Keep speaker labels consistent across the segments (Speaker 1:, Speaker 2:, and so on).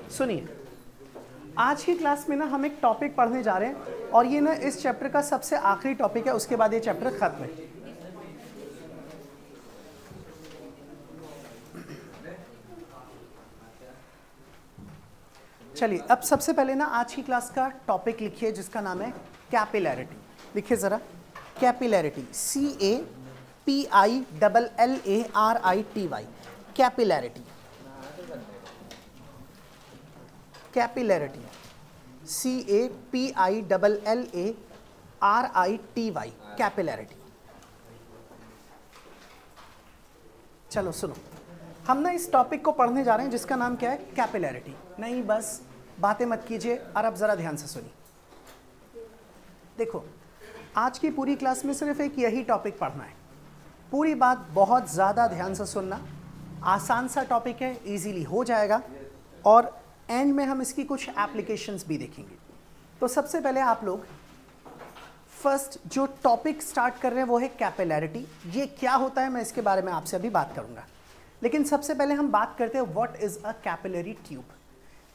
Speaker 1: सुनिए, आज की क्लास में ना हम एक टॉपिक पढ़ने जा रहे हैं और ये ना इस चैप्टर का सबसे आखिरी टॉपिक है, उसके बाद ये चैप्टर खत्म है। चलिए, अब सबसे पहले ना आज की क्लास का टॉपिक लिखिए जिसका नाम है कैपिलैरिटी। लिखिए जरा, capillarity, CAPILLARITY, capillarity. Capillarity, CAPILLARITY, capillarity. चलो सुनो, हम ना इस टॉपिक को पढ़ने जा रहे हैं जिसका नाम क्या है, कैपिलैरिटी। नहीं बस बातें मत कीजिए और अब जरा ध्यान से सुनिए। देखो, आज की पूरी क्लास में सिर्फ एक यही टॉपिक पढ़ना है। पूरी बात बहुत ज़्यादा ध्यान से सुनना। आसान सा टॉपिक है, इजीली हो जाएगा और एंड में हम इसकी कुछ एप्लीकेशंस भी देखेंगे। तो सबसे पहले आप लोग फर्स्ट जो टॉपिक स्टार्ट कर रहे हैं वो है कैपिलैरिटी। ये क्या होता है मैं इसके बारे में आपसे अभी बात करूंगा, लेकिन सबसे पहले हम बात करते हैं what is a capillary tube.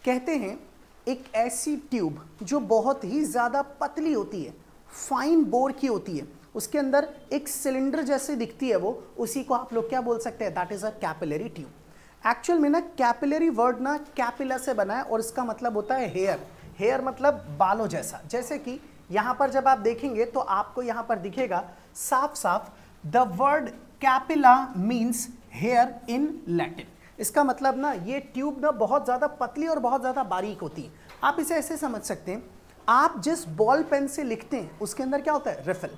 Speaker 1: कहते हैं एक ऐसी ट्यूब जो बहुत ही ज़्यादा पतली होती है, फाइन बोर की होती है, उसके अंदर एक सिलेंडर जैसे दिखती है वो, उसी को आप लोग क्या बोल सकते हैं, that is a capillary tube. Actual में ना कैपिलरी वर्ड ना कैपिला से बना है और इसका मतलब होता है हेयर। हेयर मतलब बालों जैसा। जैसे कि यहाँ पर जब आप देखेंगे तो आपको यहाँ पर दिखेगा साफ साफ, the word capilla means hair in Latin. इसका मतलब ना ये ट्यूब ना बहुत ज़्यादा पतली और बहुत ज़्यादा बारीक होती है। आप इसे ऐसे समझ सकते हैं, आप जिस बॉल पेन से लिखते हैं उसके अंदर क्या होता है, रिफिल।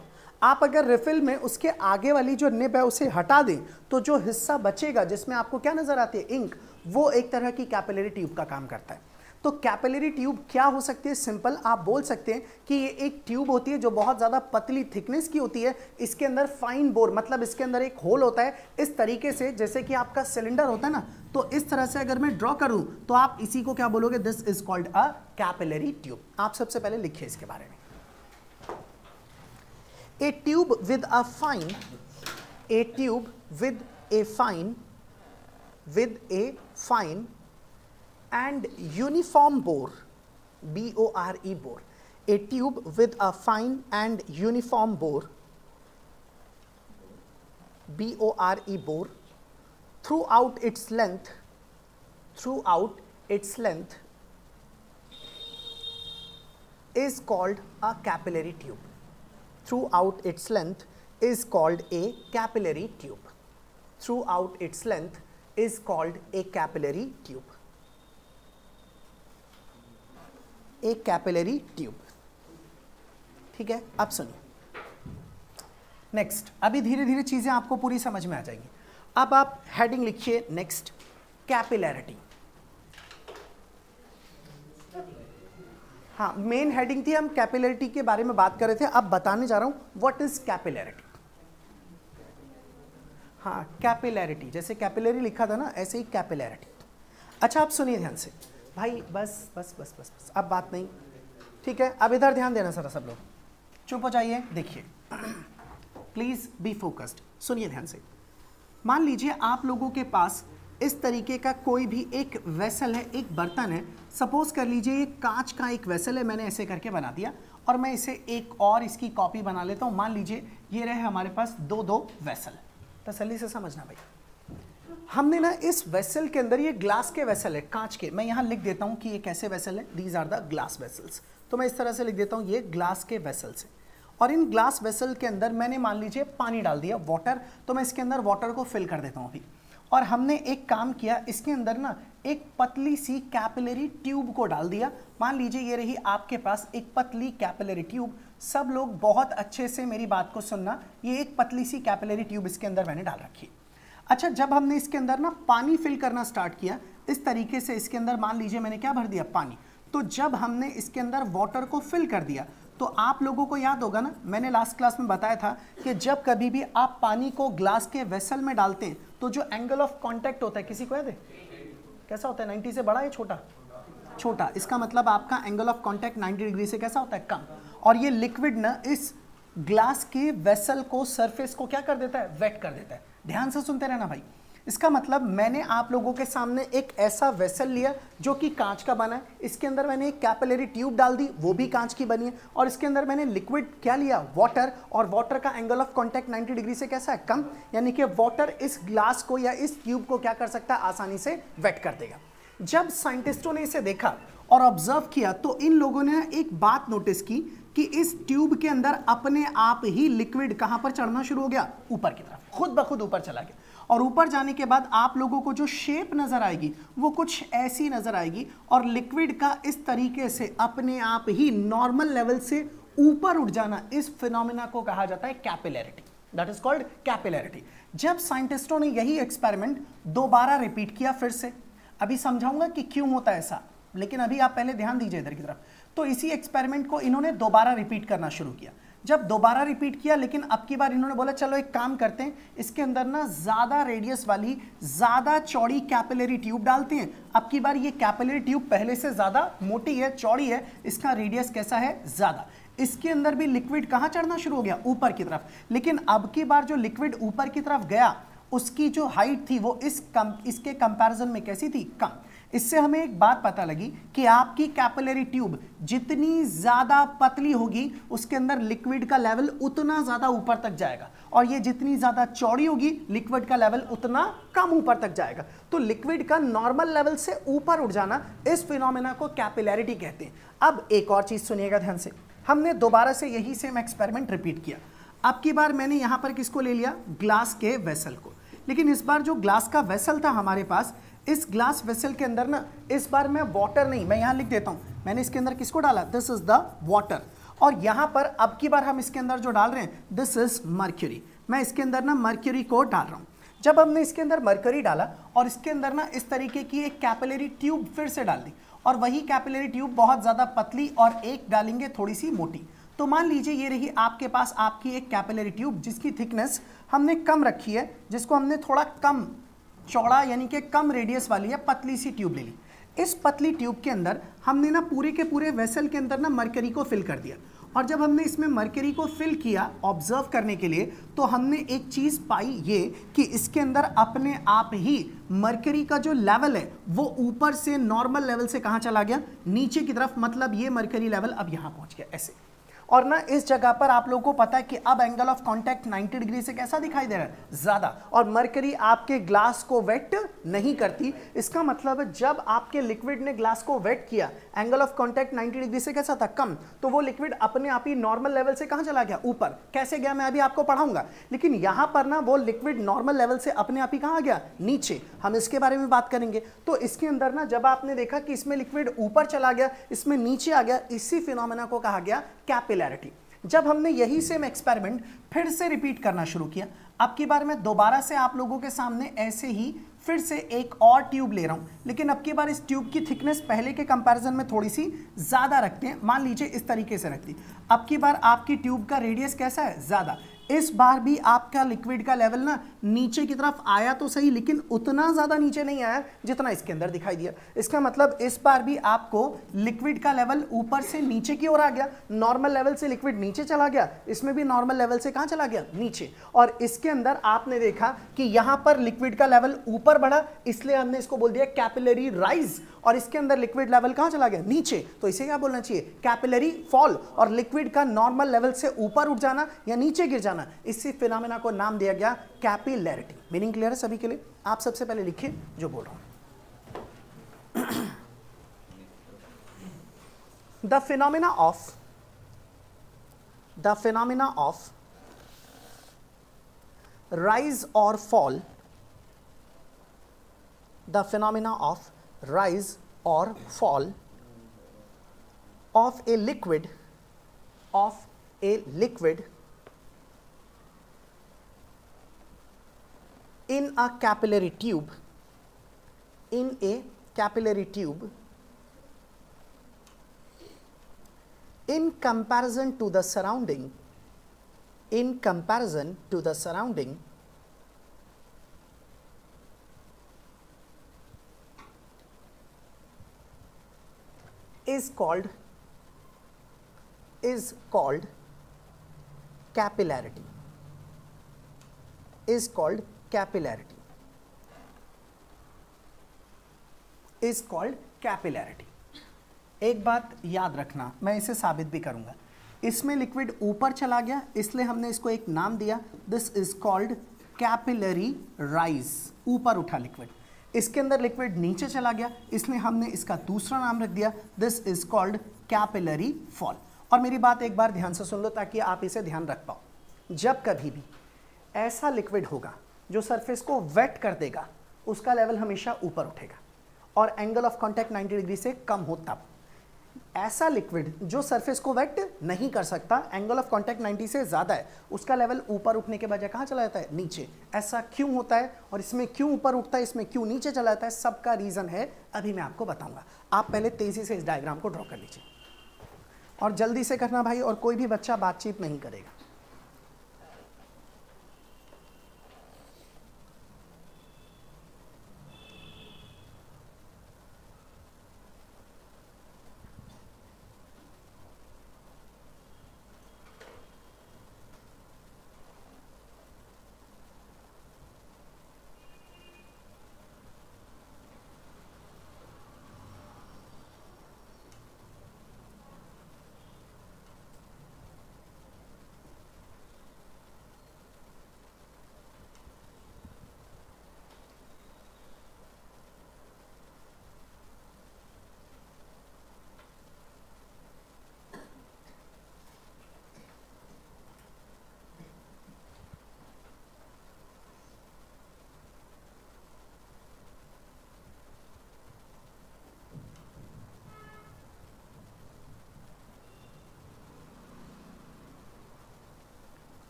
Speaker 1: आप अगर रिफिल में उसके आगे वाली जो निब है उसे हटा दें तो जो हिस्सा बचेगा जिसमें आपको क्या नजर आती है, इंक, वो एक तरह की कैपिलरी ट्यूब का काम करता है। तो कैपिलरी ट्यूब क्या हो सकती है, सिंपल आप बोल सकते हैं कि ये एक ट्यूब होती है जो बहुत ज़्यादा पतली थिकनेस की होती है। इसके अंदर फाइन बोर मतलब इसके अंदर एक होल होता है इस तरीके से, जैसे कि आपका सिलेंडर होता है ना, तो इस तरह से अगर मैं ड्रॉ करूं तो आप इसी को क्या बोलोगे, this is called a capillary tube. आप सबसे पहले लिखिए इसके बारे में, a tube with a fine and uniform bore, B-O-R-E, bore, a tube with a fine and uniform bore, B-O-R-E, bore, throughout its length is called a capillary tube. Throughout its length is called a capillary tube. Throughout its length is called a capillary tube. A capillary tube. ठीक है, अब सुनिए next. अभी धीरे धीरे चीजें आपको पूरी समझ में आ जाएंगी। अब आप हेडिंग लिखिए नेक्स्ट, कैपिलैरिटी। हाँ, मेन हेडिंग थी, हम कैपिलैरिटी के बारे में बात कर रहे थे। अब बताने जा रहा हूं व्हाट इज कैपिलैरिटी। हाँ, कैपिलैरिटी, जैसे कैपिलरी लिखा था ना, ऐसे ही कैपिलैरिटी। अच्छा, आप सुनिए ध्यान से भाई, बस बस बस बस बस, अब बात नहीं, ठीक है। अब इधर ध्यान देना सारा, सब लोग चुप हो जाइए। देखिए प्लीज बी फोकस्ड, सुनिए ध्यान से। मान लीजिए आप लोगों के पास इस तरीके का कोई भी एक वेसल है, एक बर्तन है। सपोज कर लीजिए ये कांच का एक वेसल है, मैंने ऐसे करके बना दिया और मैं इसे एक और इसकी कॉपी बना लेता हूँ। मान लीजिए ये रहे हमारे पास दो वेसल। तसल्ली से समझना भाई, हमने ना इस वेसल के अंदर, ये ग्लास के वेसल है, कांच के, मैं यहाँ लिख देता हूँ कि ये कैसे वेसल है, these are the glass vessels. तो मैं इस तरह से लिख देता हूँ ये ग्लास के वेसल्स है और इन ग्लास वेसल के अंदर मैंने मान लीजिए पानी डाल दिया, वाटर। तो मैं इसके अंदर वाटर को फिल कर देता हूँ अभी। और हमने एक काम किया, इसके अंदर ना एक पतली सी कैपिलरी ट्यूब को डाल दिया। मान लीजिए ये रही आपके पास एक पतली कैपिलरी ट्यूब। सब लोग बहुत अच्छे से मेरी बात को सुनना, ये एक पतली सी कैपिलरी ट्यूब इसके अंदर मैंने डाल रखी है। अच्छा, जब हमने इसके अंदर ना पानी फिल करना स्टार्ट किया इस तरीके से, इसके अंदर मान लीजिए मैंने क्या भर दिया, पानी। तो जब हमने इसके अंदर वाटर को फिल कर दिया तो आप लोगों को याद होगा ना, मैंने लास्ट क्लास में बताया था कि जब कभी भी आप पानी को ग्लास के वेसल में डालते हैं तो जो एंगल ऑफ कांटेक्ट होता है, किसी को याद है कैसा होता है, 90 से बड़ा या छोटा, छोटा। इसका मतलब आपका एंगल ऑफ कांटेक्ट 90 डिग्री से कैसा होता है, कम। और ये लिक्विड ना इस ग्लास के वेसल को, सरफेस को क्या कर देता है, वेट कर देता है। ध्यान से सुनते रहना भाई। इसका मतलब मैंने आप लोगों के सामने एक ऐसा वेसल लिया जो कि कांच का बना है, इसके अंदर मैंने एक कैपिलरी ट्यूब डाल दी, वो भी कांच की बनी है, और इसके अंदर मैंने लिक्विड क्या लिया, वाटर, और वाटर का एंगल ऑफ कांटेक्ट 90 डिग्री से कैसा है, कम, यानी कि वाटर इस ग्लास को या इस ट्यूब को क्या कर सकता है, आसानी से वेट कर देगा। जब साइंटिस्टों ने इसे देखा और ऑब्जर्व किया तो इन लोगों ने एक बात नोटिस की कि इस ट्यूब के अंदर अपने आप ही लिक्विड कहां पर चढ़ना शुरू हो गया, ऊपर की तरफ, खुद ब खुद ऊपर चला गया। और ऊपर जाने के बाद आप लोगों को जो शेप नजर आएगी वो कुछ ऐसी नजर आएगी, और लिक्विड का इस तरीके से अपने आप ही नॉर्मल लेवल से ऊपर उठ जाना, इस फिनोमिना को कहा जाता है capillarity, that is called capillarity. जब साइंटिस्टों ने यही एक्सपेरिमेंट दोबारा रिपीट किया, फिर से अभी समझाऊंगा कि क्यों होता है ऐसा, लेकिन अभी आप पहले ध्यान दीजिए इधर की तरफ। तो इसी एक्सपेरिमेंट को इन्होंने दोबारा रिपीट करना शुरू किया। जब दोबारा रिपीट किया, लेकिन अब की बार इन्होंने बोला चलो एक काम करते हैं, इसके अंदर ना ज्यादा रेडियस वाली ज्यादा चौड़ी कैपिलरी ट्यूब डालते हैं। अब की बार ये कैपिलरी ट्यूब पहले से ज्यादा मोटी है, चौड़ी है, इसका रेडियस कैसा है, ज्यादा। इसके अंदर भी लिक्विड कहां चढ़ना शुरू हो गया, ऊपर की तरफ। लेकिन अब की बार जो लिक्विड ऊपर की तरफ गया उसकी जो हाइट थी वो इसके कंपैरिजन में कैसी थी, कम। इससे हमें एक बात पता लगी कि आपकी कैपिलरी ट्यूब जितनी ज्यादा पतली होगी उसके अंदर लिक्विड का लेवल उतना ज्यादा ऊपर तक जाएगा, और ये जितनी ज्यादा चौड़ी होगी लिक्विड का लेवल उतना कम ऊपर तक जाएगा। तो लिक्विड का नॉर्मल लेवल से ऊपर उठ जाना, इस फिनोमेना को कैपिलैरिटी कहते हैं। अब एक और चीज सुनिएगा ध्यान से, हमने दोबारा से यही सेम एक्सपेरिमेंट रिपीट किया। अब की बार मैंने यहां पर किसको ले लिया, ग्लास के वेसल को। लेकिन इस बार जो ग्लास का वेसल था हमारे पास, इस ग्लास वेसल के अंदर ना इस बार मैं वाटर नहीं, मैं यहां लिख देता हूं, मैंने इसके अंदर किसको डाला, दिस इज द वाटर। और यहां पर अब की बार हम इसके अंदर जो डाल रहे हैं, दिस इज मर्क्यूरी। मैं इसके अंदर ना मर्क्यूरी को डाल रहा हूं। जब हमने इसके अंदर मर्क्यूरी डाला और इसके अंदर ना इस तरीके की एक कैपिलरी ट्यूब फिर से डाल दी, और वही कैपिलरी ट्यूब बहुत ज्यादा पतली और एक डालेंगे थोड़ी सी मोटी। तो मान लीजिए ये रही आपके पास आपकी एक कैपिलरी ट्यूब जिसकी थिकनेस हमने कम रखी है, जिसको हमने थोड़ा कम चौड़ा यानी कि कम रेडियस वाली है पतली सी ट्यूब ले ली। इस पतली ट्यूब के अंदर हमने ना पूरे के पूरे वेसल के अंदर ना मरकरी को फिल कर दिया, और जब हमने इसमें मरकरी को फिल किया ऑब्जर्व करने के लिए, तो हमने एक चीज पाई ये कि इसके अंदर अपने आप ही मरकरी का जो लेवल है वो ऊपर से नॉर्मल लेवल से कहां चला गया, नीचे की तरफ। मतलब ये मरकरी लेवल अब यहां पहुंच गया ऐसे। और ना इस जगह पर आप लोगों को पता है कि अब एंगल ऑफ कांटेक्ट 90 डिग्री से कैसा दिखाई दे रहा है, ज्यादा। और मरकरी आपके ग्लास को वेट नहीं करती। इसका मतलब जब आपके लिक्विड ने ग्लास को वेट किया, एंगल ऑफ कांटेक्ट 90 डिग्री से कैसा था, कम, तो वो लिक्विड अपने आप ही नॉर्मल लेवल से कहां चला गया, ऊपर। कैसे गया मैं अभी आपको पढ़ाऊंगा, लेकिन यहां पर ना वो लिक्विड नॉर्मल लेवल से अपने आप ही कहां गया, नीचे। हम इसके बारे में बात करेंगे। तो इसके अंदर ना जब आपने देखा कि इसमें लिक्विड ऊपर चला गया, इसमें नीचे आ गया, इसी फिनोमेना को कहा गया कैपिलैरिटी। जब हमने यही सेम एक्सपेरिमेंट फिर से रिपीट करना शुरू किया, अब की बार मैं दोबारा से आप लोगों के सामने ऐसे ही फिर से एक और ट्यूब ले रहा हूं, लेकिन अब की बार इस ट्यूब की थिकनेस पहले के कंपैरिजन में थोड़ी सी ज्यादा रखते हैं। मान लीजिए इस तरीके से रखती। अब की बार आपकी ट्यूब का रेडियस कैसा है, ज्यादा। इस बार भी आपका लिक्विड का लेवल ना नीचे की तरफ आया तो सही, लेकिन उतना ज्यादा नीचे नहीं आया जितना इसके अंदर दिखाई दिया। इसका मतलब इस बार भी आपको लिक्विड का लेवल ऊपर से नीचे की ओर आ गया, नॉर्मल लेवल से लिक्विड नीचे चला गया, इसमें भी नॉर्मल लेवल से कहां चला गया, नीचे। और इसके अंदर आपने देखा कि यहां पर लिक्विड का लेवल ऊपर बढ़ा, इसलिए हमने इसको बोल दिया कैपिलरी राइज, और इसके अंदर लिक्विड लेवल कहां चला गया, नीचे। तो इसे क्या बोलना चाहिए, कैपिलरी फॉल। और लिक्विड का नॉर्मल लेवल से ऊपर उठ जाना या नीचे गिर जाना, इसी फिनोमेना को नाम दिया गया कैपिलैरिटी। मीनिंग क्लियर है सभी के लिए? आप सबसे पहले लिखिए जो बोल रहा हूं। The phenomena of rise or fall, the phenomena of rise or fall of a liquid in a capillary tube, in comparison to the surrounding, is called capillarity. Is called capillarity. एक बात याद रखना, मैं इसे साबित भी करूंगा। इसमें लिक्विड ऊपर चला गया इसलिए हमने इसको एक नाम दिया, this is called capillary rise, ऊपर उठा लिक्विड। इसके अंदर लिक्विड नीचे चला गया इसलिए हमने इसका दूसरा नाम रख दिया, this is called capillary fall. और मेरी बात एक बार ध्यान से सुन लो ताकि आप इसे ध्यान रख पाओ। जब कभी भी ऐसा लिक्विड होगा जो सरफेस को वेट कर देगा, उसका लेवल हमेशा ऊपर उठेगा और एंगल ऑफ कांटेक्ट 90 डिग्री से कम हो तब। ऐसा लिक्विड जो सरफेस को वेट नहीं कर सकता, एंगल ऑफ कांटेक्ट 90 से ज़्यादा है, उसका लेवल ऊपर उठने के बजाय कहाँ चला जाता है? नीचे। ऐसा क्यों होता है और इसमें क्यों ऊपर उठता है, इसमें क्यों नीचे चला जाता है, सबका रीज़न है अभी मैं आपको बताऊंगा। आप पहले तेज़ी से इस डायग्राम को ड्रॉ कर लीजिए और जल्दी से करना भाई, और कोई भी बच्चा बातचीत नहीं करेगा।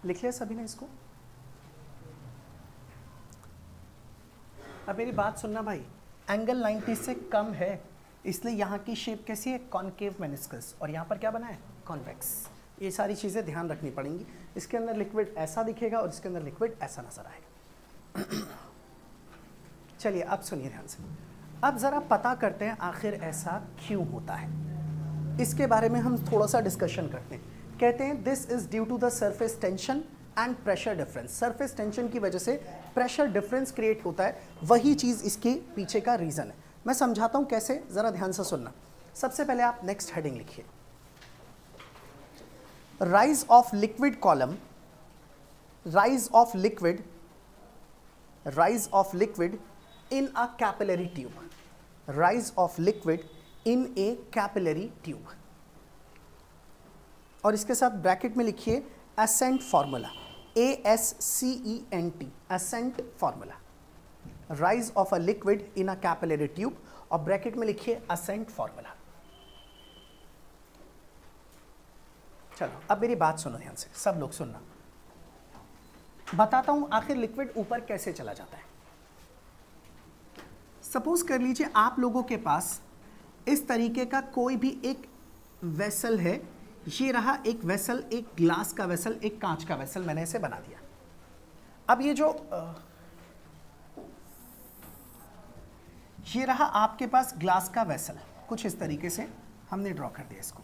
Speaker 1: लिख लिया सभी ने इसको? अब मेरी बात सुनना भाई, एंगल 90 से कम है इसलिए यहाँ की शेप कैसी है? कॉनकेव मेनिस्कस, और यहाँ पर क्या बना है? कॉन्वेक्स। ये सारी चीज़ें ध्यान रखनी पड़ेंगी। इसके अंदर लिक्विड ऐसा दिखेगा और इसके अंदर लिक्विड ऐसा नजर आएगा। चलिए अब सुनिए ध्यान से। अब ज़रा पता करते हैं आखिर ऐसा क्यों होता है, इसके बारे में हम थोड़ा सा डिस्कशन करते हैं। कहते हैं this is due to the surface tension and pressure difference. Surface tension की वजह से प्रेशर डिफरेंस क्रिएट होता है, वही चीज़ इसके पीछे का रीज़न है। मैं समझाता हूँ कैसे, ज़रा ध्यान से सुनना। सबसे पहले आप नेक्स्ट हेडिंग लिखिए, rise of liquid column, rise of liquid, rise of liquid in a capillary tube, rise of liquid in a capillary tube. और इसके साथ ब्रैकेट में लिखिए ascent formula, ASCENT, ascent formula, rise of a liquid in a capillary tube, और bracket में लिखिए ascent formula. चलो अब मेरी बात सुनो ध्यान से, सब लोग सुनना। बताता हूं आखिर लिक्विड ऊपर कैसे चला जाता है। सपोज कर लीजिए आप लोगों के पास इस तरीके का कोई भी एक वेसल है, ये रहा एक वेसल, एक ग्लास का वेसल, एक कांच का वेसल, मैंने इसे बना दिया। अब ये जो ये रहा आपके पास ग्लास का वेसल, कुछ इस तरीके से हमने ड्रॉ कर दिया इसको।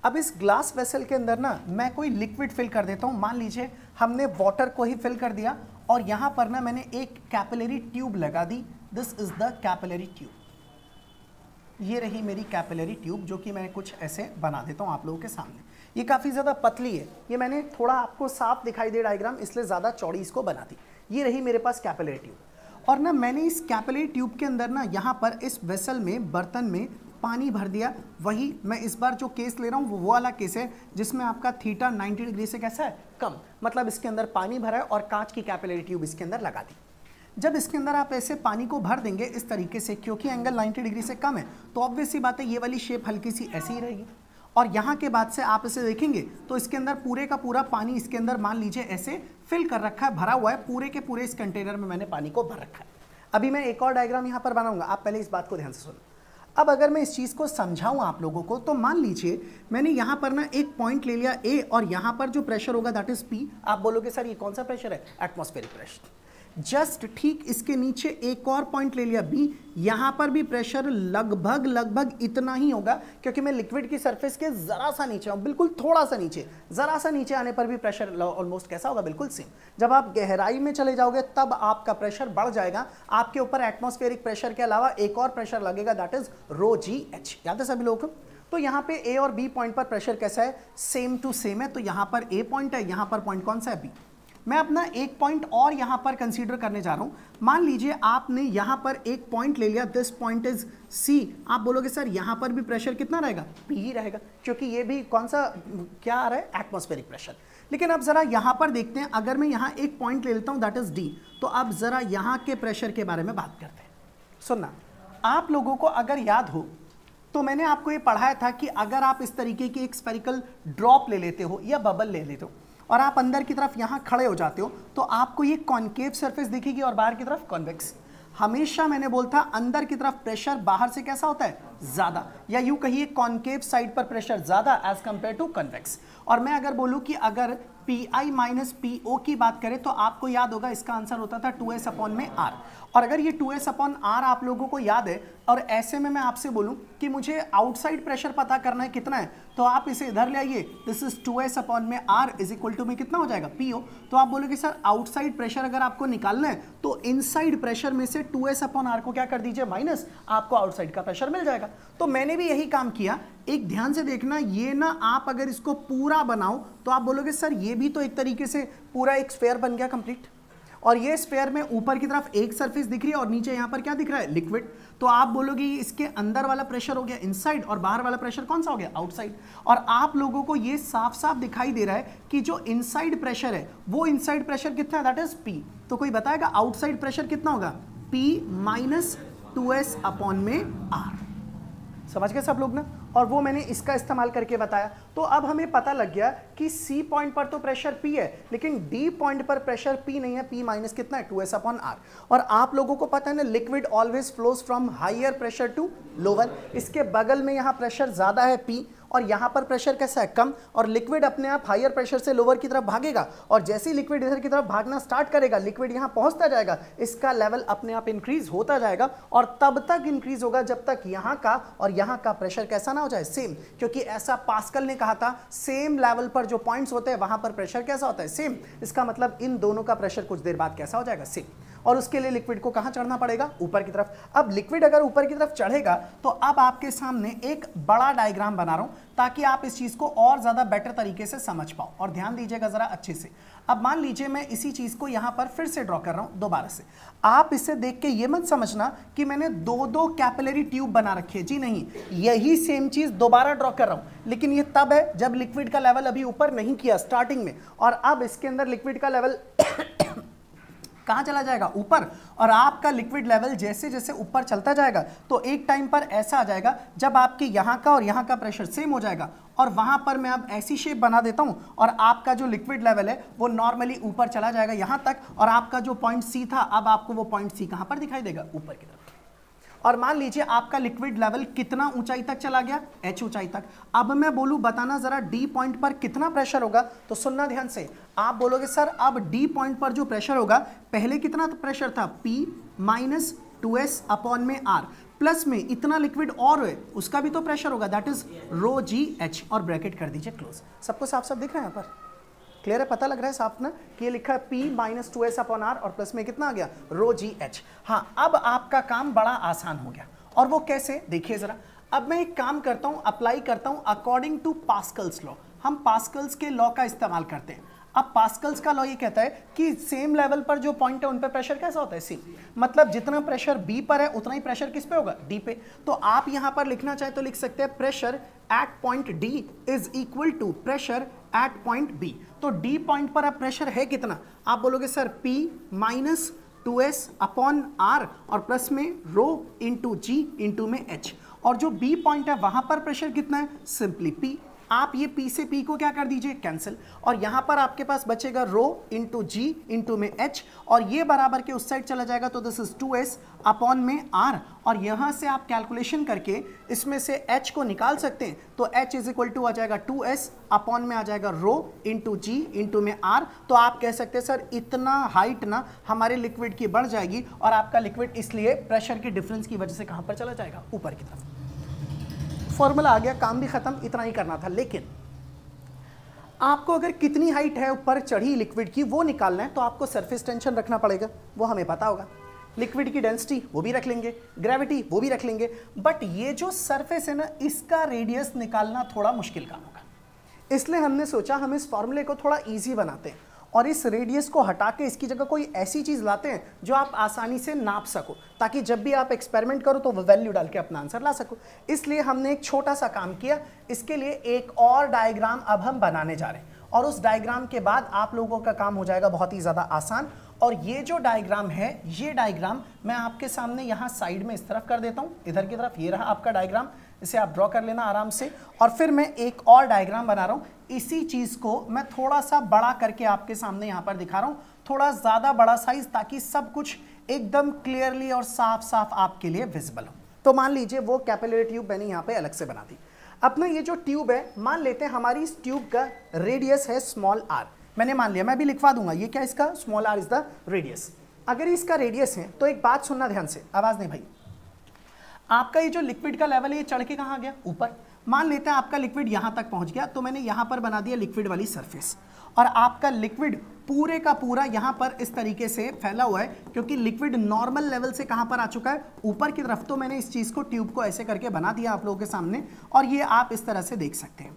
Speaker 1: अब इस ग्लास वेसल के अंदर ना मैं कोई लिक्विड फिल कर देता हूँ। मान लीजिए हमने वाटर को ही फिल कर दिया और यहाँ पर ना मैंने एक कैपिलरी ट्यूब लगा दी, this is the capillary tube. ये रही मेरी कैपिलरी ट्यूब, जो कि मैं कुछ ऐसे बना देता हूँ आप लोगों के सामने। ये काफ़ी ज़्यादा पतली है, ये मैंने थोड़ा आपको साफ दिखाई दे डायग्राम, इसलिए ज़्यादा चौड़ी इसको बना दी। ये रही मेरे पास कैपिलरी ट्यूब, और ना मैंने इस कैपिलरी ट्यूब के अंदर ना यहाँ पर इस वेसल में, बर्तन में पानी भर दिया। वही मैं इस बार जो केस ले रहा हूँ वो वाला केस है जिसमें आपका थीटा 90 डिग्री से कैसा है, कम, मतलब इसके अंदर पानी भरा है और कांच की कैपिलरी ट्यूब इसके अंदर लगा दी। जब इसके अंदर आप ऐसे पानी को भर देंगे इस तरीके से, क्योंकि एंगल 90 डिग्री से कम है, तो ऑब्वियस सी बात है ये वाली शेप हल्की सी ऐसी ही रहेगी। और यहाँ के बाद से आप इसे देखेंगे तो इसके अंदर पूरे का पूरा पानी इसके अंदर मान लीजिए ऐसे फिल कर रखा है, भरा हुआ है, पूरे के पूरे इस कंटेनर में मैंने पानी को भर रखा है। अभी मैं एक और डायग्राम यहाँ पर बनाऊंगा, आप पहले इस बात को ध्यान से सुनो। अब अगर मैं इस चीज़ को समझाऊं आप लोगों को, तो मान लीजिए मैंने यहाँ पर ना एक पॉइंट ले लिया ए, और यहाँ पर जो प्रेशर होगा दैट इज पी। आप बोलोगे सर ये कौन सा प्रेशर है, एटमॉस्फेरिक प्रेशर। जस्ट ठीक इसके नीचे एक और पॉइंट ले लिया बी, यहाँ पर भी प्रेशर लगभग इतना ही होगा, क्योंकि मैं लिक्विड की सरफेस के जरा सा नीचे हूँ, बिल्कुल थोड़ा सा नीचे, जरा सा नीचे आने पर भी प्रेशर ऑलमोस्ट कैसा होगा, बिल्कुल सेम। जब आप गहराई में चले जाओगे तब आपका प्रेशर बढ़ जाएगा, आपके ऊपर एटमॉस्फेरिक प्रेशर के अलावा एक और प्रेशर लगेगा that is rho g h. याद है सभी लोगों को? तो यहाँ पे ए और बी पॉइंट पर प्रेशर कैसा है, सेम टू सेम है। तो यहाँ पर ए पॉइंट है, यहाँ पर पॉइंट कौन सा है, बी। मैं अपना एक पॉइंट और यहाँ पर कंसीडर करने जा रहा हूँ। मान लीजिए आपने यहाँ पर एक पॉइंट ले लिया, दिस पॉइंट इज सी। आप बोलोगे सर यहाँ पर भी प्रेशर कितना रहेगा, पी ही रहेगा, क्योंकि ये भी कौन सा क्या आ रहा है, एटमॉस्फेरिक प्रेशर। लेकिन अब जरा यहाँ पर देखते हैं, अगर मैं यहाँ एक पॉइंट ले लेता हूँ दैट इज डी, तो अब जरा यहाँ के प्रेशर के बारे में बात करते हैं। सुनना, आप लोगों को अगर याद हो तो मैंने आपको ये पढ़ाया था कि अगर आप इस तरीके की एक स्फेरिकल ड्रॉप ले लेते हो या बबल ले लेते हो और आप अंदर की तरफ यहाँ खड़े हो जाते हो, तो आपको ये कॉनकेव सरफेस दिखेगी और बाहर की तरफ कॉन्वेक्स। हमेशा मैंने बोलता अंदर की तरफ प्रेशर बाहर से कैसा होता है, ज्यादा, या यूं कहिए कॉनकेव साइड पर प्रेशर ज्यादा एज कंपेयर टू कन्वेक्स। और मैं अगर बोलूं कि अगर Pi माइनस PO की बात करें तो आपको याद होगा इसका आंसर होता था 2s अपॉन में R। और अगर ये 2s अपॉन R आप लोगों को याद है और ऐसे में मैं आपसे बोलूं कि मुझे आउटसाइड प्रेशर पता करना है कितना है, तो आप इसे इधर ले आइए, दिस इज 2s अपॉन में R इज इक्वल टू में कितना हो जाएगा, PO। तो आप बोलोगे सर आउटसाइड प्रेशर अगर आपको निकालना है तो इनसाइड प्रेशर में से 2s अपॉन R को क्या कर दीजिए, माइनस, आपको आउटसाइड का प्रेशर मिल जाएगा। तो मैंने भी यही काम किया। एक ध्यान से देखना, ये ना आप अगर इसको पूरा बनाओ तो आप बोलोगे सर ये भी तो एक तरीके से पूरा एक स्फेयर बन गया कंप्लीट, और ये स्फेयर में ऊपर की तरफ एक सरफेस दिख रही है और नीचे यहाँ पर क्या दिख रहा है, लिक्विड। तो आप बोलोगे इसके अंदर वाला प्रेशर हो गया इनसाइड और बाहर वाला प्रेशर कौन सा हो गया, आउटसाइड। और आप लोगों को ये साफ साफ दिखाई दे रहा है कि जो इनसाइड प्रेशर है वो इनसाइड प्रेशर कितना है, दैट इज P। तो कोई बताएगा आउटसाइड प्रेशर कितना होगा, P माइनस 2s अपॉन में R। समझ गए सब लोग ना? और वो मैंने इसका इस्तेमाल करके बताया। तो अब हमें पता लग गया कि C पॉइंट पर तो प्रेशर P है, लेकिन D पॉइंट पर प्रेशर P नहीं है, P माइनस कितना है, 2s अपॉन R। और आप लोगों को पता है ना, liquid always flows from higher pressure to lower. इसके बगल में यहाँ प्रेशर ज्यादा है P और यहाँ पर प्रेशर कैसा है, कम, और लिक्विड अपने आप हायर प्रेशर से लोअर की तरफ भागेगा। और जैसे ही लिक्विड इधर की तरफ भागना स्टार्ट करेगा, लिक्विड यहाँ पहुंचता जाएगा, इसका लेवल अपने आप इंक्रीज होता जाएगा और तब तक इंक्रीज होगा जब तक यहाँ का और यहाँ का प्रेशर कैसा ना हो जाए, सेम। क्योंकि ऐसा पास्कल ने कहा था, सेम लेवल पर जो पॉइंट्स होते हैं वहां पर प्रेशर कैसा होता है, सेम। इसका मतलब इन दोनों का प्रेशर कुछ देर बाद कैसा हो जाएगा, सेम। और उसके लिए लिक्विड को कहां चढ़ना पड़ेगा, ऊपर की तरफ। अब लिक्विड अगर ऊपर की तरफ चढ़ेगा तो अब आपके सामने एक बड़ा डायग्राम बना रहा हूं ताकि आप इस चीज को और ज्यादा बेटर तरीके से समझ पाओ। और ध्यान दीजिएगा जरा अच्छे से। अब मान लीजिए मैं इसी चीज को यहां पर फिर से ड्रॉ कर रहा हूं दोबारा से। आप इसे देख के ये मत समझना कि मैंने दो कैपिलरी ट्यूब बना रखी है, जी नहीं, यही सेम चीज दोबारा ड्रॉ कर रहा हूं। लेकिन ये तब है जब लिक्विड का लेवल अभी ऊपर नहीं किया स्टार्टिंग में, और अब इसके अंदर लिक्विड का लेवल कहां चला जाएगा, ऊपर। और आपका लिक्विड लेवल जैसे जैसे ऊपर चलता जाएगा तो एक टाइम पर ऐसा आ जाएगा जब आपके यहाँ का और यहाँ का प्रेशर सेम हो जाएगा, और वहां पर मैं अब ऐसी शेप बना देता हूं और आपका जो लिक्विड लेवल है वो नॉर्मली ऊपर चला जाएगा यहां तक, और आपका जो पॉइंट सी था अब आपको वो पॉइंट सी कहां पर दिखाई देगा, ऊपर की तरफ। और मान लीजिए आपका लिक्विड लेवल कितना ऊंचाई तक चला गया, H ऊंचाई तक। अब मैं बोलूं बताना जरा D पॉइंट पर कितना प्रेशर होगा, तो सुनना ध्यान से। आप बोलोगे सर अब D पॉइंट पर जो प्रेशर होगा, पहले कितना प्रेशर था, P माइनस 2s अपॉन में R, प्लस में इतना लिक्विड और है उसका भी तो प्रेशर होगा, that is rho g h, और ब्रैकेट कर दीजिए क्लोज। सबको साफ साफ दिख रहा है यहाँ पर, क्लियर है, पता लग रहा है साफ ना कि ये लिखा है P minus 2s upon R और प्लस में कितना आ गया, रो जी एच। हाँ, अब आपका काम बड़ा आसान हो गया। और वो कैसे, देखिए जरा। अब मैं एक काम करता हूं, अप्लाई करता हूं अकॉर्डिंग टू पास्कल्स लॉ। हम पास्कल्स के लॉ का इस्तेमाल करते हैं। अब पास्कल्स का लॉ ये कहता है कि सेम लेवल पर जो पॉइंट है उन पे प्रेशर कैसा होता है, सी, मतलब जितना प्रेशर बी पर है उतना ही प्रेशर किस पे होगा, डी पे। तो आप यहां पर लिखना चाहे तो लिख सकते हैं pressure at point D is equal to pressure at point B. तो डी पॉइंट पर अब प्रेशर है कितना, आप बोलोगे sir P minus 2S upon R और प्लस में रो इंटू जी इंटू में H, और जो B पॉइंट है वहां पर प्रेशर कितना है, सिंपली P। आप ये P से P को क्या कर दीजिए, कैंसिल, और यहां पर आपके पास बचेगा रो इंटू जी इंटू में H, और ये बराबर के उस साइड चला जाएगा, तो दिस इज 2S अपॉन में R, और यहां से आप कैलकुलेशन करके इसमें से H को निकाल सकते हैं, तो H इज इक्वल टू आ जाएगा 2S अपॉन में आ जाएगा रो इंटू जी इंटू में R। तो आप कह सकते हैं सर इतना हाइट ना हमारे लिक्विड की बढ़ जाएगी, और आपका लिक्विड इसलिए प्रेशर के डिफरेंस की वजह से कहां पर चला जाएगा, ऊपर की तरफ। फॉर्मूला आ गया, काम भी खत्म, इतना ही करना था। लेकिन आपको अगर कितनी हाइट है ऊपर चढ़ी लिक्विड की वो निकालना है, तो आपको सरफेस टेंशन रखना पड़ेगा, वो हमें पता होगा। लिक्विड की डेंसिटी वो भी रख लेंगे, ग्रेविटी वो भी रख लेंगे, बट ये जो सरफेस है ना इसका रेडियस निकालना थोड़ा मुश्किल काम होगा। इसलिए हमने सोचा हम इस फॉर्मूले को थोड़ा ईजी बनाते हैं, और इस रेडियस को हटा के इसकी जगह कोई ऐसी चीज लाते हैं जो आप आसानी से नाप सको, ताकि जब भी आप एक्सपेरिमेंट करो तो वैल्यू डाल के अपना आंसर ला सको। इसलिए हमने एक छोटा सा काम किया, इसके लिए एक और डायग्राम अब हम बनाने जा रहे हैं, और उस डायग्राम के बाद आप लोगों का काम हो जाएगा बहुत ही ज्यादा आसान। और ये जो डायग्राम है, ये डायग्राम मैं आपके सामने यहाँ साइड में इस तरफ कर देता हूँ, इधर की तरफ। ये रहा आपका डायग्राम, इसे आप ड्रॉ कर लेना आराम से। और फिर मैं एक और डायग्राम बना रहा हूँ, इसी चीज को मैं थोड़ा सा बड़ा करके आपके सामने यहाँ पर दिखा रहा हूँ, थोड़ा ज्यादा बड़ा साइज, ताकि सब कुछ एकदम क्लियरली और साफ साफ आपके लिए विजिबल हो। तो मान लीजिए वो कैपिलरी ट्यूब मैंने यहाँ पे अलग से बना दी। अपना ये जो ट्यूब है, मान लेते हैं हमारी इस ट्यूब का रेडियस है स्मॉल r, मैंने मान लिया, मैं भी लिखवा दूंगा ये क्या, इसका small r is the radius. अगर इसका रेडियस है तो एक बात सुनना ध्यान से, आवाज नहीं भाई, आपका ये जो लिक्विड का लेवल है ये चढ़ के कहाँ गया, ऊपर। मान लेते हैं आपका लिक्विड यहां तक पहुंच गया, तो मैंने यहां पर बना दिया लिक्विड वाली सरफेस, और आपका लिक्विड पूरे का पूरा यहां पर इस तरीके से फैला हुआ है, क्योंकि लिक्विड नॉर्मल लेवल से कहां पर आ चुका है, ऊपर की तरफ। तो मैंने इस चीज को, ट्यूब को ऐसे करके बना दिया आप लोगों के सामने, और ये आप इस तरह से देख सकते हैं।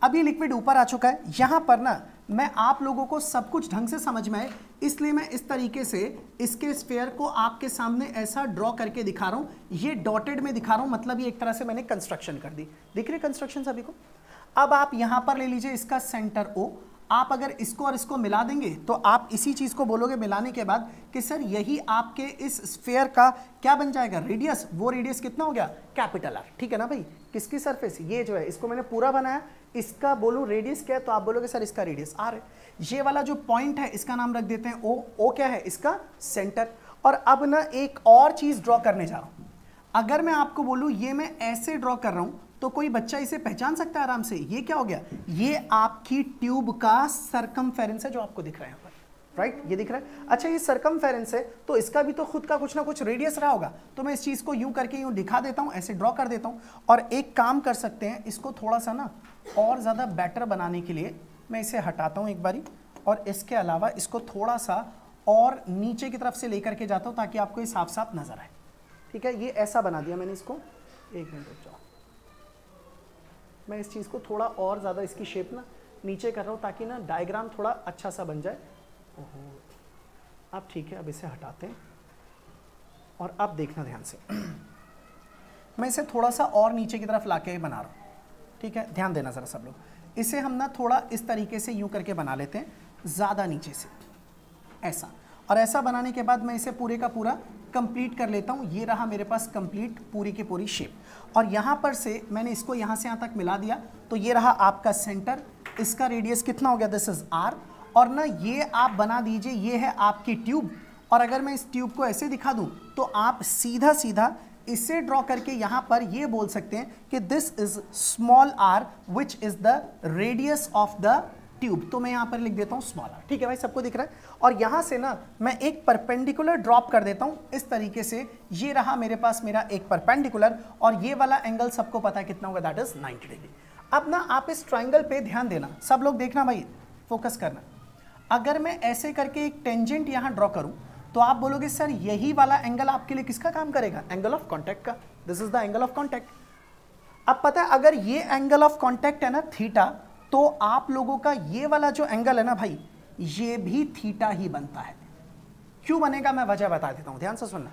Speaker 1: अब ये लिक्विड ऊपर आ चुका है, यहां पर ना मैं आप लोगों को सब कुछ ढंग से समझ में आए इसलिए मैं इस तरीके से इसके स्फीयर को आपके सामने ऐसा ड्रॉ करके दिखा रहा हूं, ये डॉटेड में दिखा रहा हूं, मतलब ये एक तरह से मैंने कंस्ट्रक्शन कर दी। दिख रही कंस्ट्रक्शन सभी को। अब आप यहां पर ले लीजिए इसका सेंटर O, आप अगर इसको और इसको मिला देंगे तो आप इसी चीज को बोलोगे मिलाने के बाद कि सर यही आपके इस स्फीयर का क्या बन जाएगा, रेडियस। वो रेडियस कितना हो गया, कैपिटल R, ठीक है ना भाई। किसकी सरफेस, ये जो है इसको मैंने पूरा बनाया, इसका बोलूं रेडियस क्या है, तो आप बोलोगे सर इसका रेडियस R है। ये वाला जो पॉइंट है इसका नाम रख देते हैं O, O क्या है, इसका सेंटर। और अब ना एक और चीज ड्रॉ करने जा रहा हूं। अगर मैं आपको बोलूं ये मैं ऐसे ड्रॉ कर रहा हूं, तो कोई बच्चा इसे पहचान सकता है आराम से। ये क्या हो गया, ये आपकी ट्यूब का सरकमफेरेंस है जो आपको दिख रहा है यहाँ पर, राइट, ये दिख रहा है। अच्छा, ये सरकमफेरेंस है तो इसका भी तो खुद का कुछ ना कुछ रेडियस रहा होगा, तो मैं इस चीज को यूं करके यूं दिखा देता हूं, ऐसे ड्रॉ कर देता हूं। और एक काम कर सकते हैं, इसको थोड़ा सा ना और ज्यादा बेटर बनाने के लिए मैं इसे हटाता हूं एक बारी, और इसके अलावा इसको थोड़ा सा और नीचे की तरफ से लेकर के जाता हूं ताकि आपको ये साफ साफ नजर आए। ठीक है, ये ऐसा बना दिया मैंने इसको। एक मिनट रुक जाओ, मैं इस चीज़ को थोड़ा और ज़्यादा इसकी शेप ना नीचे कर रहा हूँ ताकि ना डायग्राम थोड़ा अच्छा सा बन जाए। ओहो, अब ठीक है, अब इसे हटाते हैं और अब देखना ध्यान से। मैं इसे थोड़ा सा और नीचे की तरफ लाके बना रहा हूँ, ठीक है, ध्यान देना ज़रा सब लोग। इसे हम ना थोड़ा इस तरीके से यूँ करके बना लेते हैं, ज़्यादा नीचे से ऐसा। और ऐसा बनाने के बाद मैं इसे पूरे का पूरा कंप्लीट कर लेता हूँ। ये रहा मेरे पास कंप्लीट पूरी की पूरी शेप। और यहाँ पर से मैंने इसको यहाँ से यहाँ तक मिला दिया, तो ये रहा आपका सेंटर। इसका रेडियस कितना हो गया, दिस इज R। और ना ये आप बना दीजिए, ये है आपकी ट्यूब। और अगर मैं इस ट्यूब को ऐसे दिखा दूँ तो आप सीधा सीधा इसे ड्रॉ करके यहाँ पर ये बोल सकते हैं कि this is small r which is the radius of the tube. तो मैं यहाँ पर लिख देता हूँ स्मॉल r। ठीक है भाई, सबको दिख रहा है। और यहाँ से ना मैं एक परपेंडिकुलर ड्रॉप कर देता हूँ इस तरीके से। ये रहा मेरे पास मेरा एक परपेंडिकुलर, और ये वाला एंगल सबको पता है कितना होगा, दैट इज 90 डिग्री। अब ना आप इस ट्राइंगल पे ध्यान देना, सब लोग देखना भाई, फोकस करना। अगर मैं ऐसे करके एक टेंजेंट यहाँ ड्रॉ करूँ तो आप बोलोगे सर यही वाला एंगल आपके लिए किसका काम करेगा, एंगल ऑफ कॉन्टैक्ट का। This is the angle of contact. अब पता है अगर ये एंगल ऑफ कॉन्टैक्ट है ना थीटा, तो आप लोगों का ये वाला जो एंगल है ना भाई, ये भी थीटा ही बनता है। क्यों बनेगा मैं वजह बता देता हूं, ध्यान से सुनना।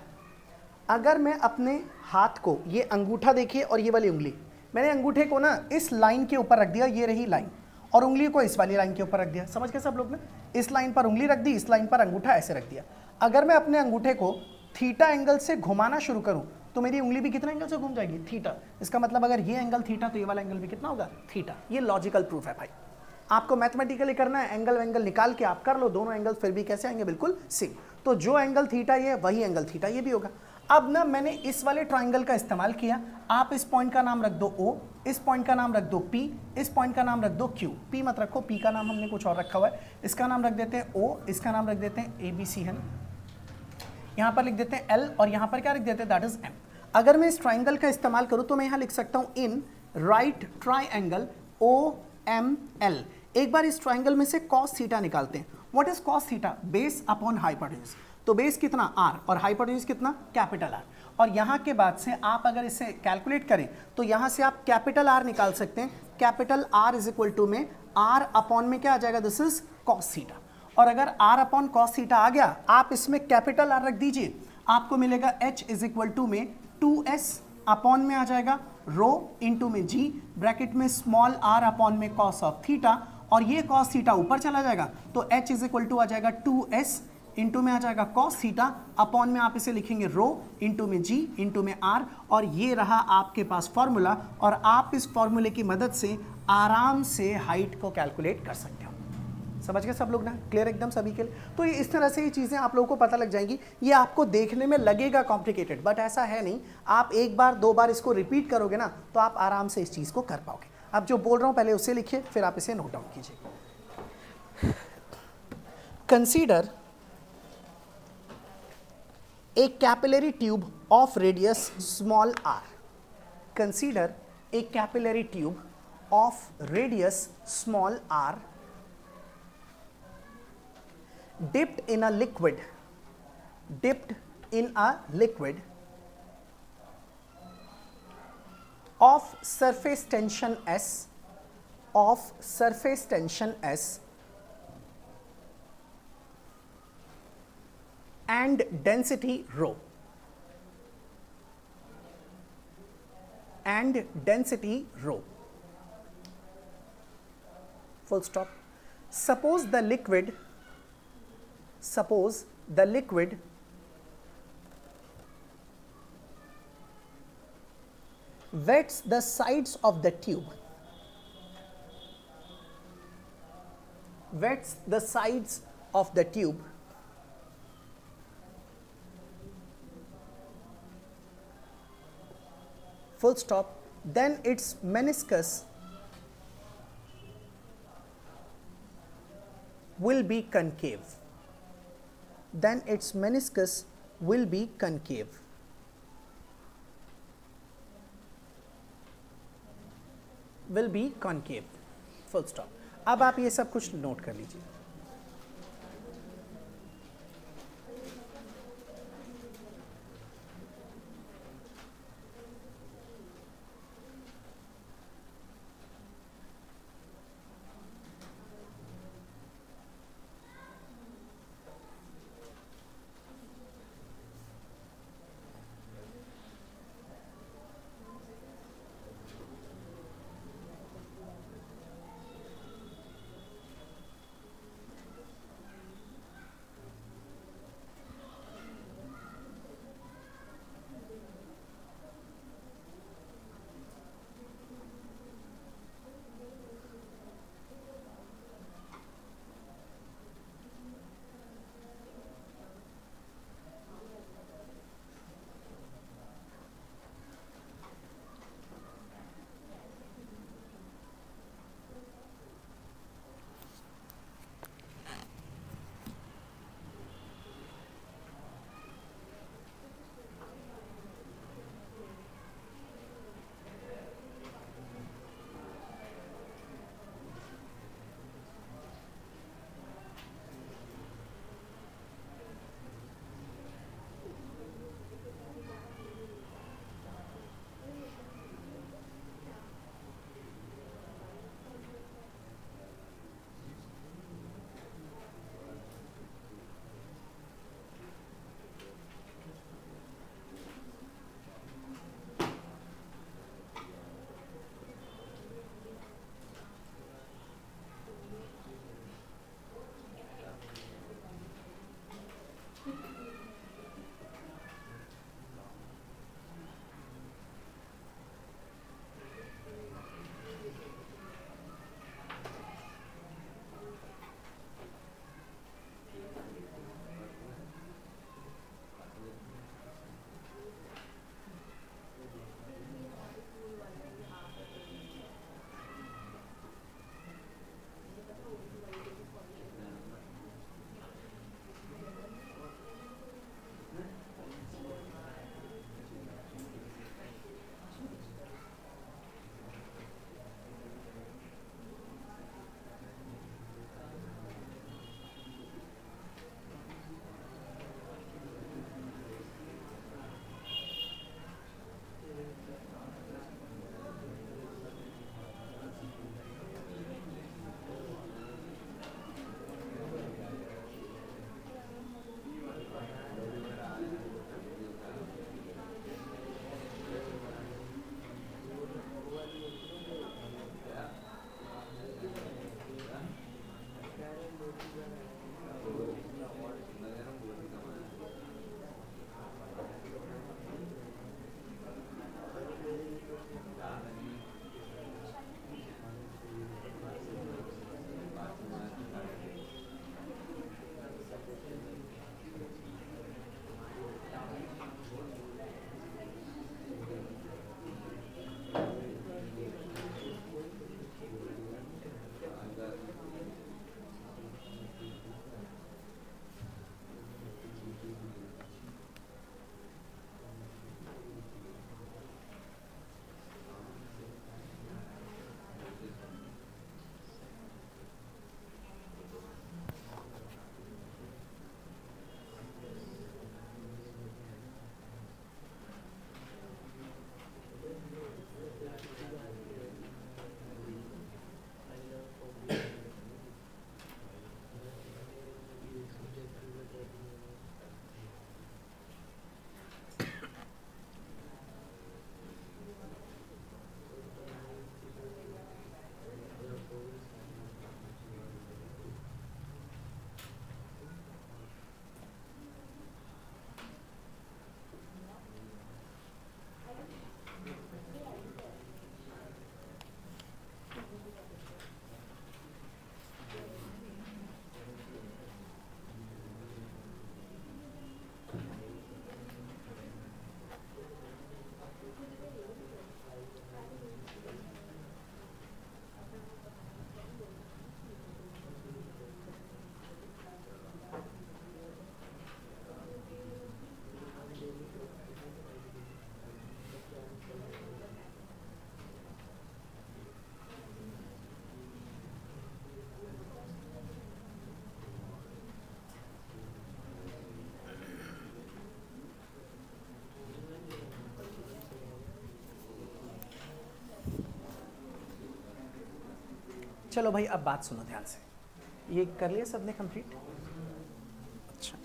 Speaker 1: अगर मैं अपने हाथ को, ये अंगूठा देखिए और ये वाली उंगली, मैंने अंगूठे को ना इस लाइन के ऊपर रख दिया, ये रही लाइन, और उंगली को इस वाली लाइन के ऊपर रख दिया, समझ गए सब लोग ने? इस लाइन पर उंगली रख दी, इस लाइन पर अंगूठा ऐसे रख दिया। अगर मैं अपने अंगूठे को थीटा एंगल से घुमाना शुरू करूं तो मेरी उंगली भी कितना एंगल से घूम जाएगी? थीटा। इसका मतलब अगर ये एंगल थीटा तो ये वाला एंगल भी कितना होगा? थीटा। ये लॉजिकल प्रूफ है भाई। आपको मैथमेटिकली करना है, एंगल वेंगल निकाल के आप कर लो, दोनों एंगल फिर भी कैसे आएंगे? बिल्कुल सेम। तो जो एंगल थीटा ये वही एंगल थीटा ये भी होगा। अब ना मैंने इस वाले ट्राइंगल का इस्तेमाल किया, आप इस पॉइंट का नाम रख दो O, इस पॉइंट का नाम रख दो P, इस पॉइंट का नाम रख दो Q। P मत रखो, P का नाम हमने कुछ और रखा हुआ है, इसका नाम रख देते हैं O, इसका नाम रख देते हैं ABC है ना, यहाँ पर लिख देते हैं L और यहाँ पर क्या लिख देते हैं? That is M। अगर मैं इस ट्राइंगल का इस्तेमाल करूँ तो मैं यहाँ लिख सकता हूँ इन राइट ट्राइंगल OML। एक बार इस ट्राइंगल में से cos थीटा निकालते हैं। What is cos theta? Base upon hypotenuse. तो बेस कितना? R और हाइपोटेन्यूज कितना? Capital R। और यहाँ के बाद से आप अगर इसे कैलकुलेट करें तो यहाँ से आप कैपिटल R निकाल सकते हैं। Capital R is equal to में R अपॉन में क्या आ जाएगा? This is cos theta. और अगर R अपॉन cos थीटा आ गया, आप इसमें कैपिटल R रख दीजिए, आपको मिलेगा H इज इक्वल टू में 2S अपॉन में आ जाएगा रो इंटू में G, ब्रैकेट में स्मॉल r अपॉन में cos ऑफ थीटा, और ये cos थीटा ऊपर चला जाएगा तो H इज इक्वल टू आ जाएगा 2S इंटू में आ जाएगा cos थीटा अपॉन में आप इसे लिखेंगे रो इंटू में G इंटू में R, और ये रहा आपके पास फॉर्मूला। और आप इस फॉर्मूले की मदद से आराम से हाइट को कैलकुलेट कर सकते हो। समझ गए सब लोग ना? क्लियर एकदम सभी के लिए? तो ये इस तरह से ये चीज़ें आप लोगों को पता लग जाएंगी। ये आपको देखने में लगेगा कॉम्प्लिकेटेड, बट ऐसा है नहीं। आप एक बार दो बार इसको रिपीट करोगे ना तो आप आराम से इस चीज़ को कर पाओगे। अब जो बोल रहा हूँ पहले उसे लिखिए, फिर आप इसे नोट डाउन कीजिए। Consider a capillary tube of radius small r. Consider a capillary tube of radius small r dipped in a liquid of surface tension S and density rho, full stop. Suppose the liquid wets the sides of the tube, full stop, then its meniscus will be concave. Full stop. अब आप ये सब कुछ note कर लीजिए। चलो भाई अब बात सुनो ध्यान से, ये कर लिया सबने कंप्लीट? अच्छा,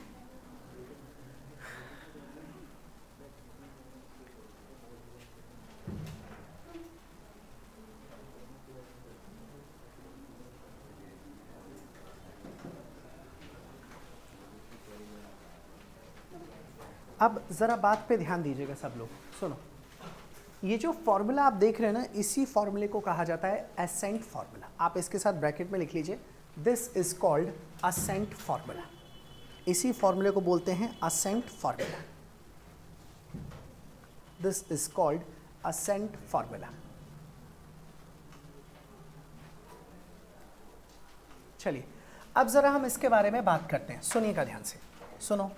Speaker 1: अब जरा बात पे ध्यान दीजिएगा सब लोग, सुनो। ये जो फॉर्मूला आप देख रहे हैं ना, इसी फॉर्मूले को कहा जाता है असेंट फॉर्मूला। आप इसके साथ ब्रैकेट में लिख लीजिए, this is called ascent formula. इसी फॉर्मूले को बोलते हैं ascent formula. This is called ascent formula. चलिए अब जरा हम इसके बारे में बात करते हैं, सुनिएगा ध्यान से, सुनो।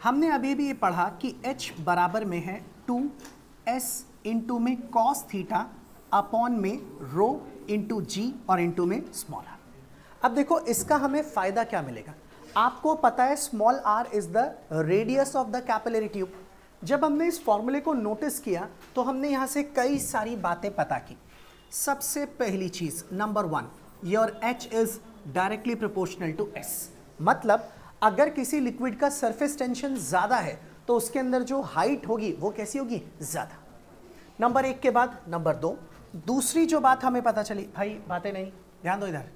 Speaker 1: हमने अभी भी ये पढ़ा कि h बराबर में है 2s इंटू में cos थीटा अपॉन में रो इंटू जी और इंटू में स्मॉल r। अब देखो इसका हमें फायदा क्या मिलेगा। आपको पता है small r is the radius of the capillary tube. जब हमने इस फॉर्मूले को नोटिस किया तो हमने यहाँ से कई सारी बातें पता की। सबसे पहली चीज number 1, your h is directly proportional to s। मतलब अगर किसी लिक्विड का सरफेस टेंशन ज्यादा है तो उसके अंदर जो हाइट होगी वो कैसी होगी, ज्यादा। नंबर 1 के बाद नंबर 2, दूसरी जो बात हमें पता चली, भाई बातें नहीं, ध्यान दो इधर।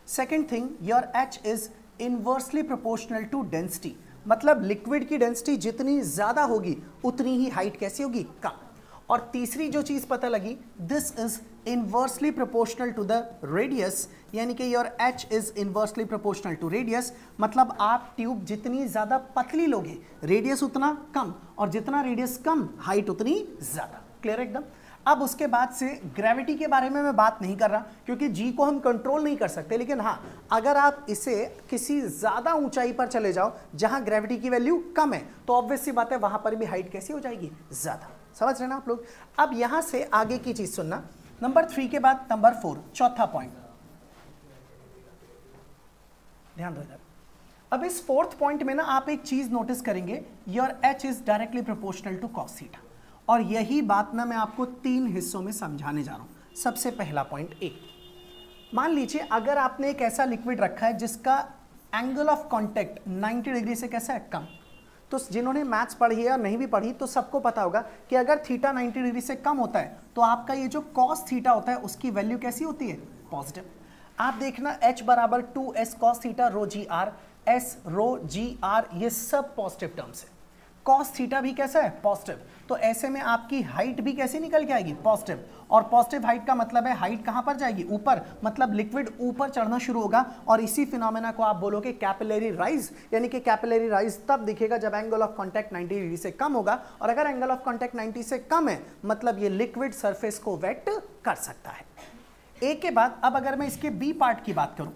Speaker 1: Second thing, your h is inversely proportional to density. मतलब लिक्विड की डेंसिटी जितनी ज्यादा होगी उतनी ही हाइट कैसी होगी, कम। और तीसरी जो चीज पता लगी, this is inversely proportional to the radius, यानी कि your h is inversely proportional to radius. मतलब आप ट्यूब जितनी ज्यादा पतली लोगे रेडियस उतना कम, और जितना रेडियस कम हाइट उतनी ज्यादा। क्लियर एकदम। अब उसके बाद से ग्रेविटी के बारे में मैं बात नहीं कर रहा क्योंकि जी को हम कंट्रोल नहीं कर सकते, लेकिन हाँ अगर आप इसे किसी ज्यादा ऊंचाई पर चले जाओ जहां ग्रेविटी की वैल्यू कम है तो ऑब्वियस सी बात है वहां पर भी हाइट कैसी हो जाएगी, ज्यादा। समझ रहे ना आप लोग। अब यहां से आगे की चीज सुनना, नंबर 3 के बाद नंबर 4, चौथा पॉइंट, ध्यान दो इधर। अब इस 4th पॉइंट में ना आप एक चीज नोटिस करेंगे, your h is directly proportional to cos theta. और यही बात ना मैं आपको 3 हिस्सों में समझाने जा रहा हूं। सबसे पहला पॉइंट, एक मान लीजिए अगर आपने एक ऐसा लिक्विड रखा है जिसका एंगल ऑफ कॉन्टेक्ट 90 डिग्री से कैसा है, कम। तो जिन्होंने मैथ्स पढ़ी है या नहीं भी पढ़ी तो सबको पता होगा कि अगर थीटा 90 डिग्री से कम होता है तो आपका ये जो cos थीटा होता है उसकी वैल्यू कैसी होती है, पॉजिटिव। आप देखना h बराबर 2s cos theta rho g R, s rho g R ये सब पॉजिटिव टर्म्स है। cos थीटा भी कैसा है, पॉजिटिव। तो ऐसे में आपकी हाइट भी कैसी निकल के आएगी, पॉजिटिव। और पॉजिटिव हाइट का मतलब है हाइट कहां पर जाएगी, ऊपर। मतलब लिक्विड ऊपर चढ़ना शुरू होगा और इसी फिनोमेना को आप बोलोगे कैपिलरी राइज। यानी कि कैपिलरी राइज तब दिखेगा जब एंगल ऑफ कांटेक्ट 90 डिग्री से कम होगा, और अगर एंगल ऑफ कांटेक्ट 90 से कम है मतलब ये लिक्विड सरफेस को वेट कर सकता है। ए के बाद अब अगर मैं इसके बी पार्ट की बात करूं,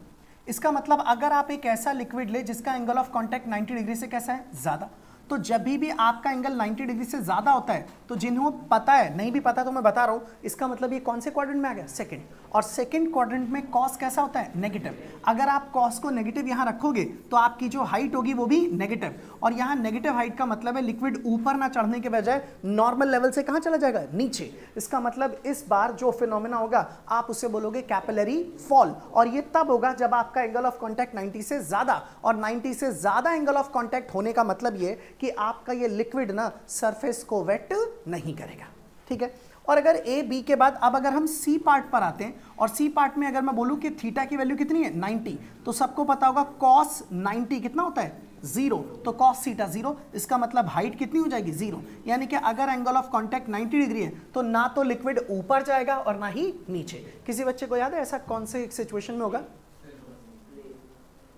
Speaker 1: इसका मतलब अगर आप एक ऐसा लिक्विड ले जिसका एंगल ऑफ कांटेक्ट 90 डिग्री से कैसा है, ज्यादा, तो जब भी आपका एंगल 90 डिग्री से ज्यादा होता है तो जिन्हों पता है, नहीं भी पता तो मैं बता रहा हूं, इसका मतलब ये कौन से क्वाड्रेंट में आ गया, सेकंड। और सेकंड क्वाड्रेंट में कॉस कैसा होता है, नेगेटिव। अगर आप कॉस को नेगेटिव यहां रखोगे तो आपकी जो हाइट होगी वो भी नेगेटिव, और यहां नेगेटिव हाइट का मतलब है लिक्विड ऊपर ना चढ़ने के बजाय नॉर्मल लेवल से कहां चला जाएगा, नीचे। इसका मतलब इस बार जो फिनोमेना होगा आप उसे बोलोगे कैपिलरी फॉल, और ये तब होगा जब आपका एंगल ऑफ कॉन्टैक्ट 90 से ज्यादा, और 90 से ज्यादा एंगल ऑफ कॉन्टैक्ट होने का मतलब ये कि आपका ये लिक्विड ना सरफेस को वेट नहीं करेगा। ठीक है। और अगर ए बी के बाद अब अगर हम सी पार्ट पर आते हैं, और सी पार्ट में अगर मैं बोलूं कि थीटा की वैल्यू कितनी है 90, तो सबको पता होगा cos 90 कितना होता है, 0। तो cos थीटा 0, इसका मतलब हाइट कितनी हो जाएगी, 0। यानी कि अगर एंगल ऑफ कांटेक्ट 90 डिग्री है तो ना तो लिक्विड ऊपर जाएगा और ना ही नीचे। किसी बच्चे को याद है ऐसा कौन से एक सिचुएशन में होगा,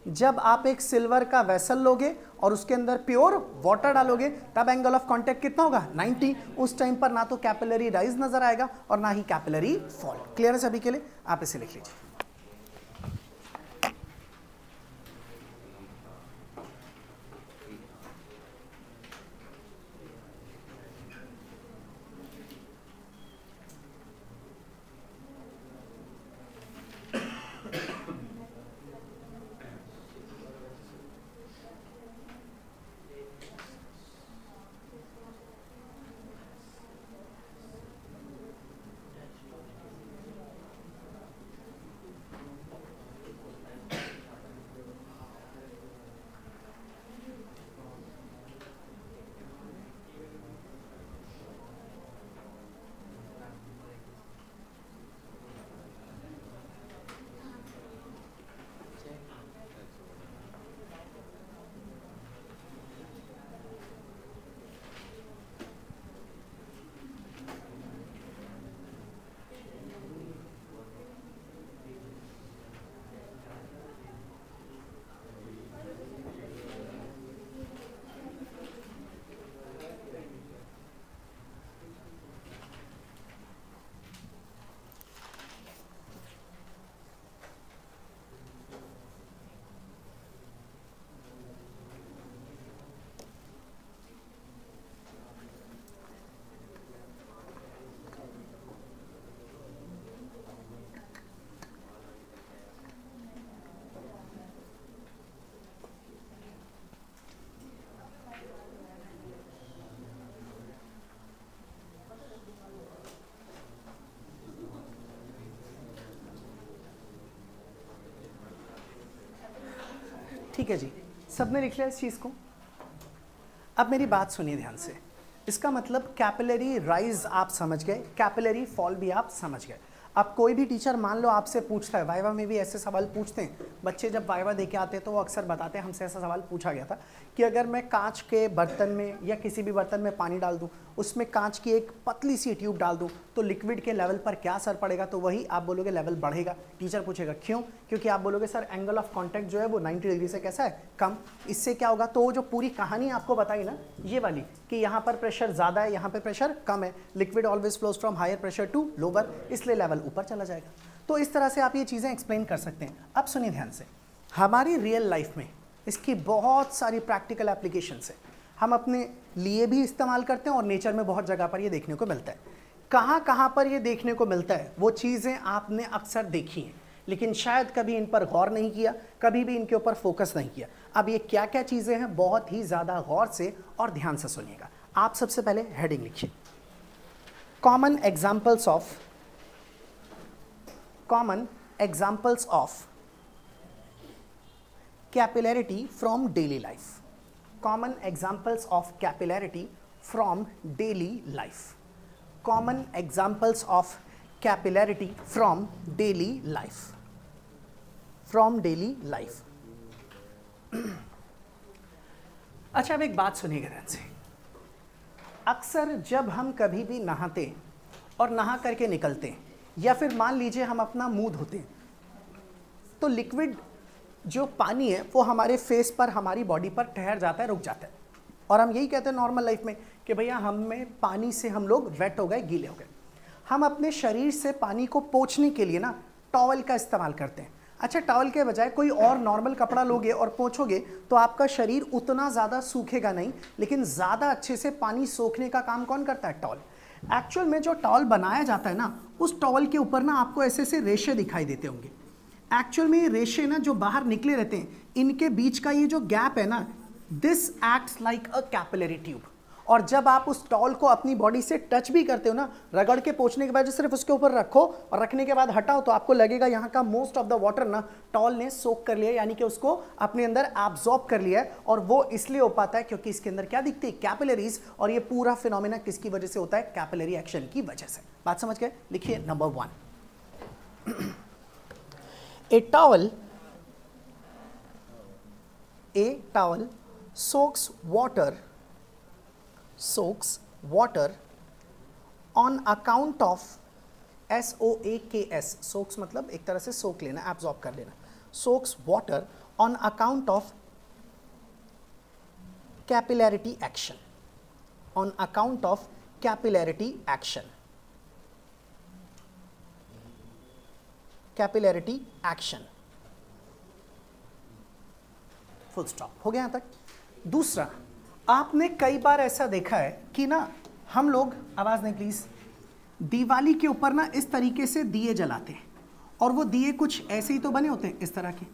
Speaker 1: जब आप एक सिल्वर का वेसल लोगे और उसके अंदर प्योर वाटर डालोगे तब एंगल ऑफ कांटेक्ट कितना होगा, 90। उस टाइम पर ना तो कैपिलरी राइज नजर आएगा और ना ही कैपिलरी फॉल। क्लियर है सभी के लिए, आप इसे लिख लीजिए। ठीक है जी, सबने लिख लिया इस चीज़ को। अब मेरी बात सुनिए ध्यान से। इसका मतलब कैपिलरी राइज आप समझ गए, कैपिलरी फॉल भी आप समझ गए। अब कोई भी टीचर मान लो आपसे पूछता है, वाइवा में भी ऐसे सवाल पूछते हैं बच्चे, जब वाइवा दे के आते हैं तो वो अक्सर बताते हैं हमसे ऐसा सवाल पूछा गया था कि अगर मैं कांच के बर्तन में या किसी भी बर्तन में पानी डाल दूं, उसमें कांच की एक पतली सी ट्यूब डाल दूं तो लिक्विड के लेवल पर क्या असर पड़ेगा, तो वही आप बोलोगे लेवल बढ़ेगा। टीचर पूछेगा क्यों, क्योंकि आप बोलोगे सर एंगल ऑफ कॉन्टैक्ट जो है वो 90 डिग्री से कैसा है, कम। इससे क्या होगा, तो जो पूरी कहानी आपको बताई ना ये वाली कि यहाँ पर प्रेशर ज़्यादा है, यहाँ पर प्रेशर कम है, liquid always flows from higher pressure to lower, इसलिए लेवल ऊपर चला जाएगा। तो इस तरह से आप ये चीज़ें एक्सप्लेन कर सकते हैं। अब सुनिए ध्यान से, हमारी रियल लाइफ में इसकी बहुत सारी प्रैक्टिकल एप्लीकेशंस है, हम अपने लिए भी इस्तेमाल करते हैं और नेचर में बहुत जगह पर ये देखने को मिलता है। कहाँ कहाँ पर ये देखने को मिलता है वो चीज़ें आपने अक्सर देखी हैं, लेकिन शायद कभी इन पर गौर नहीं किया, कभी भी इनके ऊपर फोकस नहीं किया। अब ये क्या क्या चीज़ें हैं, बहुत ही ज़्यादा गौर से और ध्यान से सुनिएगा। आप सबसे पहले हेडिंग लिखिए, common examples of capillarity from daily life. Common examples of capillarity from daily life. Common examples of capillarity from daily life. From daily life. अच्छा, अब एक बात सुनिएगा ध्यान से। अक्सर जब हम कभी भी नहाते और नहा करके निकलते हैं, या फिर मान लीजिए हम अपना मुंह धोते हैं, तो लिक्विड जो पानी है वो हमारे फेस पर, हमारी बॉडी पर ठहर जाता है, रुक जाता है। और हम यही कहते हैं नॉर्मल लाइफ में कि भैया हमें पानी से हम लोग वेट हो गए, गीले हो गए। हम अपने शरीर से पानी को पोंछने के लिए ना टॉवल का इस्तेमाल करते हैं। अच्छा, टॉवल के बजाय कोई और नॉर्मल कपड़ा लोगे और पोंछोगे तो आपका शरीर उतना ज़्यादा सूखेगा नहीं, लेकिन ज़्यादा अच्छे से पानी सोखने का काम कौन करता है, टॉवल। एक्चुअल में जो टॉवल बनाया जाता है ना, उस टॉवल के ऊपर ना आपको ऐसे ऐसे रेशे दिखाई देते होंगे। एक्चुअल में ये रेशे ना जो बाहर निकले रहते हैं, इनके बीच का ये जो गैप है ना, this acts like a capillary tube. और जब आप उस टॉवल को अपनी बॉडी से टच भी करते हो ना, रगड़ के पोंछने के बाद सिर्फ उसके ऊपर रखो और रखने के बाद हटाओ, तो आपको लगेगा यहाँ का मोस्ट ऑफ द वाटर ना टॉवल ने सोक कर लिया, यानी कि उसको अपने अंदर एब्जॉर्ब कर लिया है। और वो इसलिए हो पाता है क्योंकि इसके अंदर क्या दिखती है, कैपिलरीज। और ये पूरा फिनोमेना किसकी वजह से होता है, कैपिलरी एक्शन की वजह से। बात समझ गए? लिखिए number 1, A towel soaks water on account of SOAKS, soaks मतलब एक तरह से सोख लेना, एब्जॉर्ब कर लेना। soaks water on account of capillarity action, on account of capillarity action, capillarity action, full stop. हो गया यहां तक? दूसरा, आपने कई बार ऐसा देखा है कि ना हम लोग, आवाज नहीं प्लीज, दिवाली के ऊपर ना इस तरीके से दिए जलाते हैं, और वो दिए कुछ ऐसे ही तो बने होते हैं इस तरह के।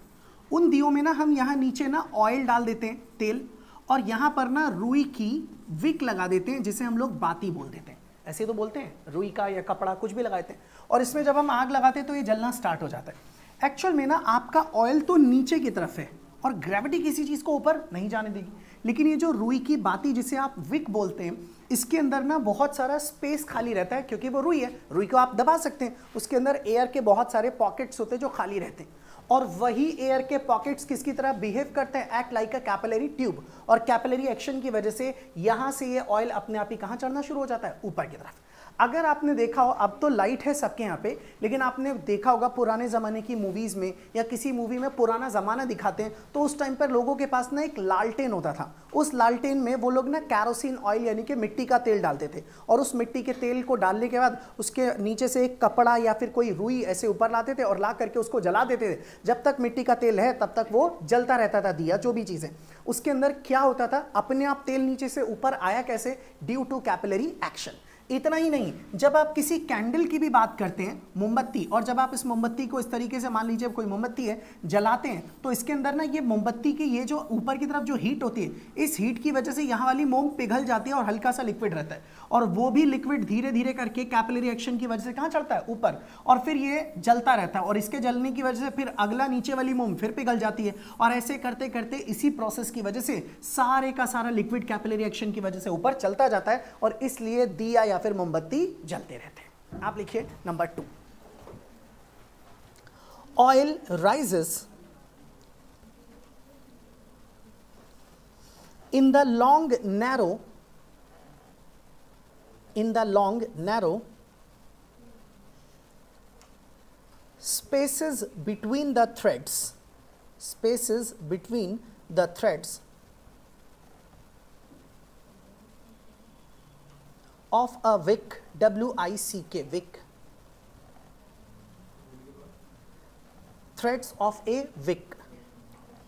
Speaker 1: उन दियों में ना हम यहाँ नीचे ना ऑयल डाल देते हैं, तेल, और यहाँ पर ना रुई की विक लगा देते हैं, जिसे हम लोग बाती बोल देते हैं। ऐसे तो बोलते हैं, रुई का या कपड़ा कुछ भी लगाते हैं, और इसमें जब हम आग लगाते हैं तो ये जलना स्टार्ट हो जाता है। एक्चुअल में ना आपका ऑयल तो नीचे की तरफ है और ग्रेविटी किसी चीज़ को ऊपर नहीं जाने देगी, लेकिन ये जो रुई की बाती जिसे आप विक बोलते हैं, इसके अंदर ना बहुत सारा स्पेस खाली रहता है, क्योंकि वो रुई है, रुई को आप दबा सकते हैं, उसके अंदर एयर के बहुत सारे पॉकेट्स होते हैं जो खाली रहते हैं, और वही एयर के पॉकेट्स किसकी तरह बिहेव करते हैं, एक्ट लाइक अ कैपिलरी ट्यूब। और कैपिलरी एक्शन की वजह से यहाँ से ये ऑयल अपने आप ही कहाँ चढ़ना शुरू हो जाता है, ऊपर की तरफ। अगर आपने देखा हो, अब तो लाइट है सबके यहाँ पे, लेकिन आपने देखा होगा पुराने ज़माने की मूवीज़ में या किसी मूवी में पुराना ज़माना दिखाते हैं, तो उस टाइम पर लोगों के पास ना एक लालटेन होता था। उस लालटेन में वो लोग ना कैरोसिन ऑयल यानी कि मिट्टी का तेल डालते थे, और उस मिट्टी के तेल को डालने के बाद उसके नीचे से एक कपड़ा या फिर कोई रुई ऐसे ऊपर लाते थे और ला करके उसको जला देते थे। जब तक मिट्टी का तेल है तब तक वो जलता रहता था, दिया जो भी चीज़ें। उसके अंदर क्या होता था, अपने आप तेल नीचे से ऊपर आया कैसे, ड्यू टू कैपिलरी एक्शन। इतना ही नहीं, जब आप किसी कैंडल की भी बात करते हैं, मोमबत्ती, और जब आप इस मोमबत्ती को इस तरीके से, मान लीजिए कोई मोमबत्ती है, जलाते हैं, तो इसके अंदर ना ये मोमबत्ती की ये जो ऊपर की तरफ जो हीट होती है, इस हीट की वजह से यहाँ वाली मोम पिघल जाती है और हल्का सा लिक्विड रहता है, और वो भी लिक्विड धीरे धीरे करके कैपिलरी एक्शन की वजह से कहाँ चढ़ता है, ऊपर, और फिर ये जलता रहता है, और इसके जलने की वजह से फिर अगला नीचे वाली मोम फिर पिघल जाती है, और ऐसे करते करते इसी प्रोसेस की वजह से सारे का सारा लिक्विड कैपिलरी एक्शन की वजह से ऊपर चलता जाता है, और इसलिए दिया या फिर मोमबत्ती जलते रहते हैं। आप लिखिए number 2, oil rises in the long narrow spaces between the threads of a wick, W-I-C-K, wick, threads of a wick,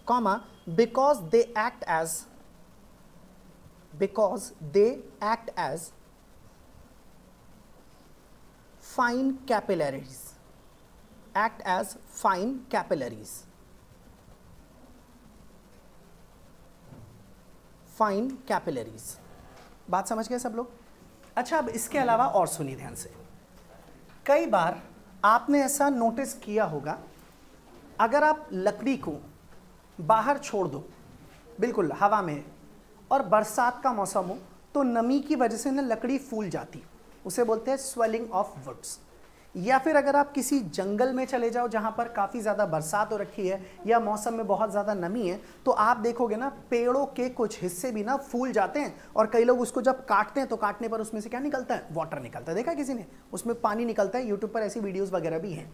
Speaker 1: comma, because they act as fine capillaries, बात समझ गए सब लोग? अच्छा, अब इसके अलावा और सुनिए ध्यान से, कई बार आपने ऐसा नोटिस किया होगा, अगर आप लकड़ी को बाहर छोड़ दो बिल्कुल हवा में, और बरसात का मौसम हो, तो नमी की वजह से ना लकड़ी फूल जाती है, उसे बोलते हैं स्वेलिंग ऑफ वुड्स। या फिर अगर आप किसी जंगल में चले जाओ जहाँ पर काफ़ी ज़्यादा बरसात हो रखी है या मौसम में बहुत ज़्यादा नमी है, तो आप देखोगे ना पेड़ों के कुछ हिस्से भी ना फूल जाते हैं, और कई लोग उसको जब काटते हैं तो काटने पर उसमें से क्या निकलता है, वाटर निकलता है, देखा किसी ने, उसमें पानी निकलता है, यूट्यूब पर ऐसी वीडियोज़ वगैरह भी हैं।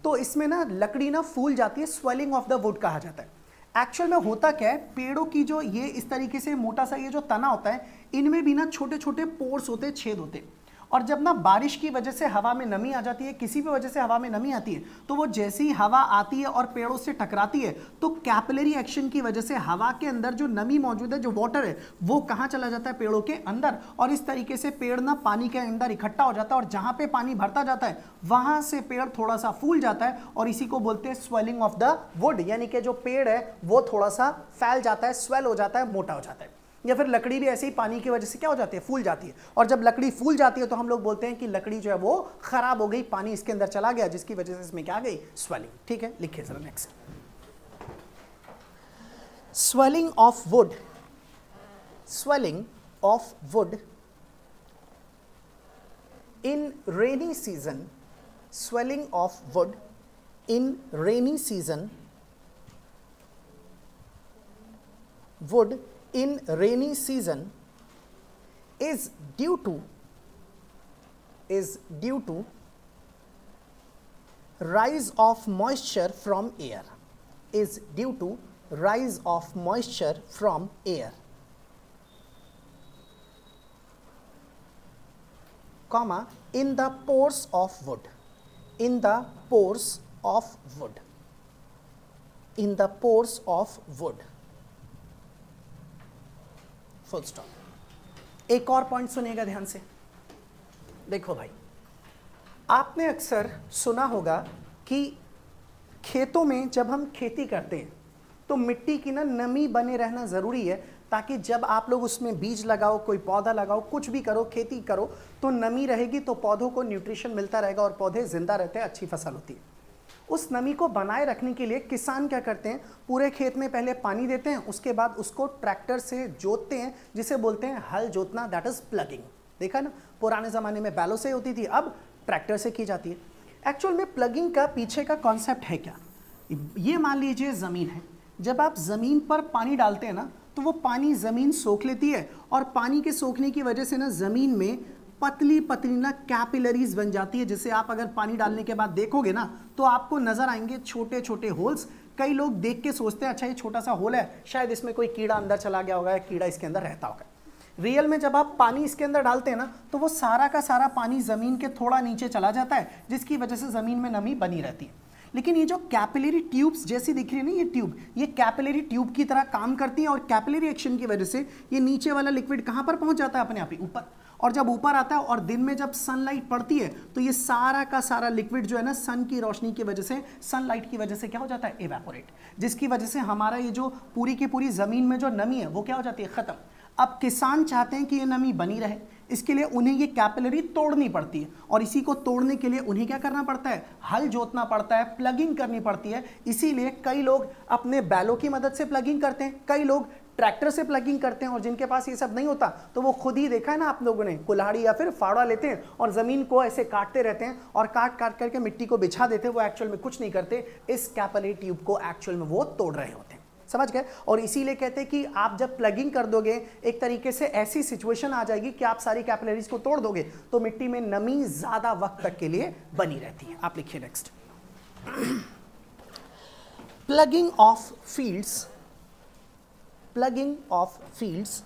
Speaker 1: तो इसमें ना लकड़ी ना फूल जाती है, स्वेलिंग ऑफ द वुड कहा जाता है। एक्चुअल में होता क्या है, पेड़ों की जो ये इस तरीके से मोटा सा ये जो तना होता है, इनमें भी ना छोटे छोटे पोर्स होते हैं, छेद होते हैं, और जब ना बारिश की वजह से हवा में नमी आ जाती है, किसी भी वजह से हवा में नमी आती है, तो वो जैसी हवा आती है और पेड़ों से टकराती है, तो कैपिलरी एक्शन की वजह से हवा के अंदर जो नमी मौजूद है, जो वाटर है, वो कहाँ चला जाता है, पेड़ों के अंदर, और इस तरीके से पेड़ ना पानी के अंदर इकट्ठा हो जाता है, और जहाँ पे पानी भरता जाता है वहाँ से पेड़ थोड़ा सा फूल जाता है, और इसी को बोलते हैं स्वेलिंग ऑफ द वुड, यानी कि जो पेड़ है वो थोड़ा सा फैल जाता है, स्वेल हो जाता है, मोटा हो जाता है। या फिर लकड़ी भी ऐसे ही पानी की वजह से क्या हो जाती है, फूल जाती है, और जब लकड़ी फूल जाती है तो हम लोग बोलते हैं कि लकड़ी जो है वो खराब हो गई, पानी इसके अंदर चला गया, जिसकी वजह से इसमें क्या आ गई, स्वेलिंग। ठीक है, लिखिए जरा next, swelling of would in rainy season, swelling of wood in rainy season, is due to rise of moisture from air, comma, in the pores of wood, full stop. एक और पॉइंट सुनिएगा ध्यान से, देखो भाई, आपने अक्सर सुना होगा कि खेतों में जब हम खेती करते हैं तो मिट्टी की ना नमी बने रहना ज़रूरी है, ताकि जब आप लोग उसमें बीज लगाओ, कोई पौधा लगाओ, कुछ भी करो, खेती करो, तो नमी रहेगी तो पौधों को न्यूट्रिशन मिलता रहेगा और पौधे जिंदा रहते हैं, अच्छी फसल होती है। उस नमी को बनाए रखने के लिए किसान क्या करते हैं, पूरे खेत में पहले पानी देते हैं, उसके बाद उसको ट्रैक्टर से जोतते हैं, जिसे बोलते हैं हल जोतना, दैट इज प्लगिंग। देखा ना, पुराने ज़माने में बैलों से होती थी, अब ट्रैक्टर से की जाती है। एक्चुअल में प्लगिंग का पीछे का कॉन्सेप्ट है क्या, ये मान लीजिए ज़मीन है, जब आप ज़मीन पर पानी डालते हैं ना, तो वो पानी ज़मीन सोख लेती है, और पानी के सोखने की वजह से ना ज़मीन में पतली पतली ना कैपिलरीज बन जाती है, जिसे आप अगर पानी डालने के बाद देखोगे ना तो आपको नजर आएंगे छोटे छोटे होल्स। कई लोग देख के सोचते हैं अच्छा ये छोटा सा होल है, शायद इसमें कोई कीड़ा अंदर चला गया होगा या कीड़ा इसके अंदर रहता होगा। रियल में जब आप पानी इसके अंदर डालते हैं ना, तो वो सारा का सारा पानी ज़मीन के थोड़ा नीचे चला जाता है, जिसकी वजह से ज़मीन में नमी बनी रहती है। लेकिन ये जो कैपिलरी ट्यूब्स जैसी दिख रही है ना, ये ट्यूब, ये कैपिलरी ट्यूब की तरह काम करती है, और कैपिलरी एक्शन की वजह से ये नीचे वाला लिक्विड कहाँ पर पहुँच जाता है, अपने आप ही ऊपर, और जब ऊपर आता है और दिन में जब सनलाइट पड़ती है तो ये सारा का सारा लिक्विड जो है ना सन की रोशनी की वजह से, सनलाइट की वजह से क्या हो जाता है, इवेपोरेट, जिसकी वजह से हमारा ये जो पूरी की पूरी ज़मीन में जो नमी है वो क्या हो जाती है, ख़त्म। अब किसान चाहते हैं कि ये नमी बनी रहे, इसके लिए उन्हें ये कैपिलरी तोड़नी पड़ती है, और इसी को तोड़ने के लिए उन्हें क्या करना पड़ता है, हल जोतना पड़ता है, प्लगिंग करनी पड़ती है। इसीलिए कई लोग अपने बैलों की मदद से प्लगिंग करते हैं, कई लोग ट्रैक्टर से प्लगिंग करते हैं, और जिनके पास ये सब नहीं होता तो वो खुद ही देखा है ना आप लोगों ने, कुल्हाड़ी या फिर फावड़ा लेते हैं और ज़मीन को ऐसे काटते रहते हैं और काट काट करके मिट्टी को बिछा देते हैं। वो एक्चुअल में कुछ नहीं करते, इस कैपिलरी ट्यूब को एक्चुअल में वो तोड़ रहे होते हैं। समझ गए? और इसीलिए कहते हैं कि आप जब प्लगिंग कर दोगे एक तरीके से ऐसी सिचुएशन आ जाएगी कि आप सारी कैपिलरीज को तोड़ दोगे तो मिट्टी में नमी ज्यादा वक्त तक के लिए बनी रहती है। आप लिखिए next, plugging of fields, plugging of fields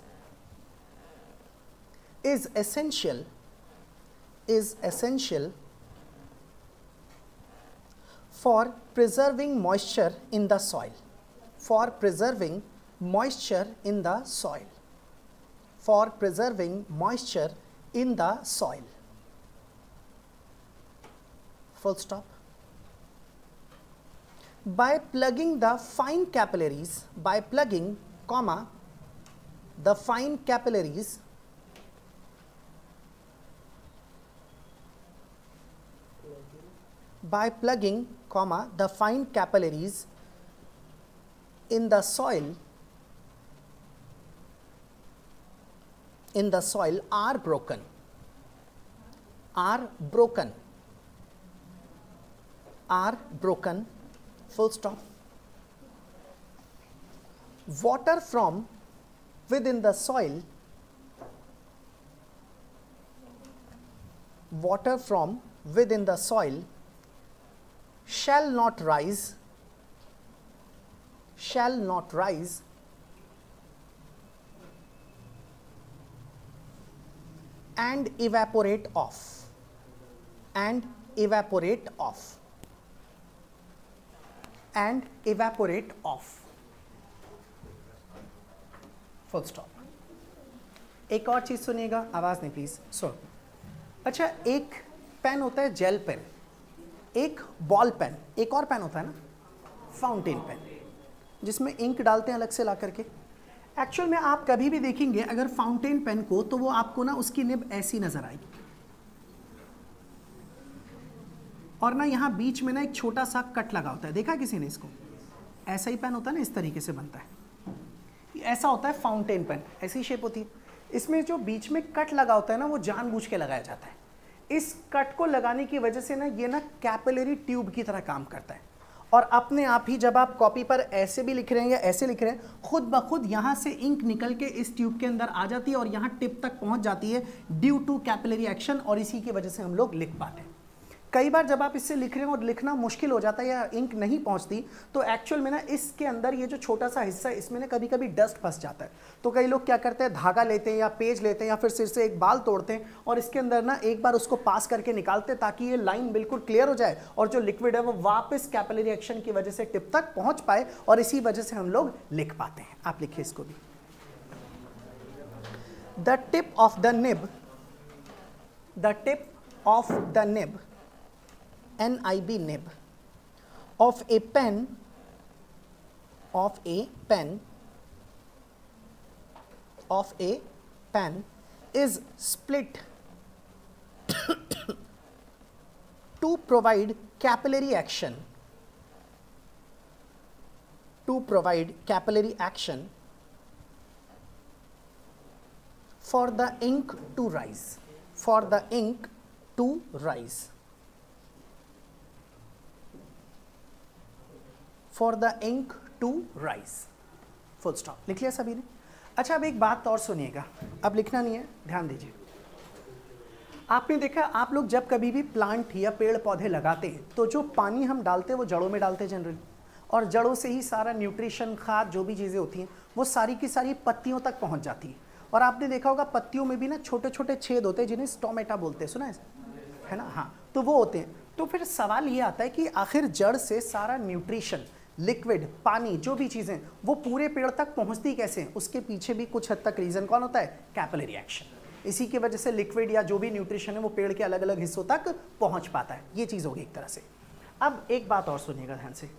Speaker 1: is essential for preserving moisture in the soil, for preserving moisture in the soil, for preserving moisture in the soil, full stop. By plugging the fine capillaries, by plugging comma the fine capillaries by plugging comma the fine capillaries in the soil are broken, full stop. Water from within the soil, water from within the soil shall not rise and evaporate off, and evaporate off, and evaporate off, full stop. एक और चीज सुनिएगा, आवाज नहीं please, सुन। अच्छा, एक pen होता है जेल पेन, एक बॉल पेन, एक और पेन होता है ना फाउंटेन पेन, जिसमें इंक डालते हैं अलग से ला करके। एक्चुअल में आप कभी भी देखेंगे अगर फाउंटेन पेन को, तो वो आपको ना उसकी निब ऐसी नजर आएगी, और ना यहाँ बीच में ना एक छोटा सा कट लगा होता है, देखा किसी ने इसको? ऐसा ही पेन होता है ना, इस तरीके से बनता है, ऐसा होता है फाउंटेन पेन, ऐसी शेप होती है। इसमें जो बीच में कट लगा होता है ना, वो जानबूझ के लगाया जाता है। इस कट को लगाने की वजह से ना ये ना कैपिलरी ट्यूब की तरह काम करता है, और अपने आप ही जब आप कॉपी पर ऐसे भी लिख रहे हैं या ऐसे लिख रहे हैं, खुद ब खुद यहाँ से इंक निकल के इस ट्यूब के अंदर आ जाती है और यहाँ टिप तक पहुँच जाती है ड्यू टू कैपिलरी एक्शन, और इसी की वजह से हम लोग लिख पाते हैं। कई बार जब आप इससे लिख रहे हैं और लिखना मुश्किल हो जाता है या इंक नहीं पहुंचती, तो एक्चुअल में ना इसके अंदर ये जो छोटा सा हिस्सा है, इसमें ना कभी कभी डस्ट फंस जाता है। तो कई लोग क्या करते हैं, धागा लेते हैं या पेज लेते हैं या फिर सिर से एक बाल तोड़ते हैं और इसके अंदर ना एक बार उसको पास करके निकालते हैं, ताकि ये लाइन बिल्कुल क्लियर हो जाए और जो लिक्विड है वो वापस कैपिलरी एक्शन की वजह से टिप तक पहुंच पाए, और इसी वजह से हम लोग लिख पाते हैं। आप लिखिए इसको भी, the tip of the nib, the tip of the nib, NIB nib of a pen is split to provide capillary action, for the ink to rise, for the ink to rise, full stop। लिख लिया सभी ने? अच्छा, अब एक बात और सुनिएगा, अब लिखना नहीं है, ध्यान दीजिए। आपने देखा, आप लोग जब कभी भी प्लांट या पेड़ पौधे लगाते हैं तो जो पानी हम डालते हैं वो जड़ों में डालते हैं जनरली, और जड़ों से ही सारा न्यूट्रिशन, खाद, जो भी चीज़ें होती हैं वो सारी की सारी पत्तियों तक पहुंच जाती है। और आपने देखा होगा पत्तियों में भी ना छोटे छोटे छेद होते हैं जिन्हें स्टोमेटा बोलते हैं, सुना है ना? हाँ, तो वो होते हैं। तो फिर सवाल ये आता है कि आखिर जड़ से सारा न्यूट्रिशन, लिक्विड, पानी, जो भी चीज़ें वो पूरे पेड़ तक पहुंचती कैसे हैं? उसके पीछे भी कुछ हद तक रीज़न कौन होता है? Capillary action. इसी की वजह से लिक्विड या जो भी न्यूट्रिशन है वो पेड़ के अलग अलग हिस्सों तक पहुंच पाता है। ये चीज़ होगी एक तरह से। अब एक बात और सुनिएगा ध्यान से,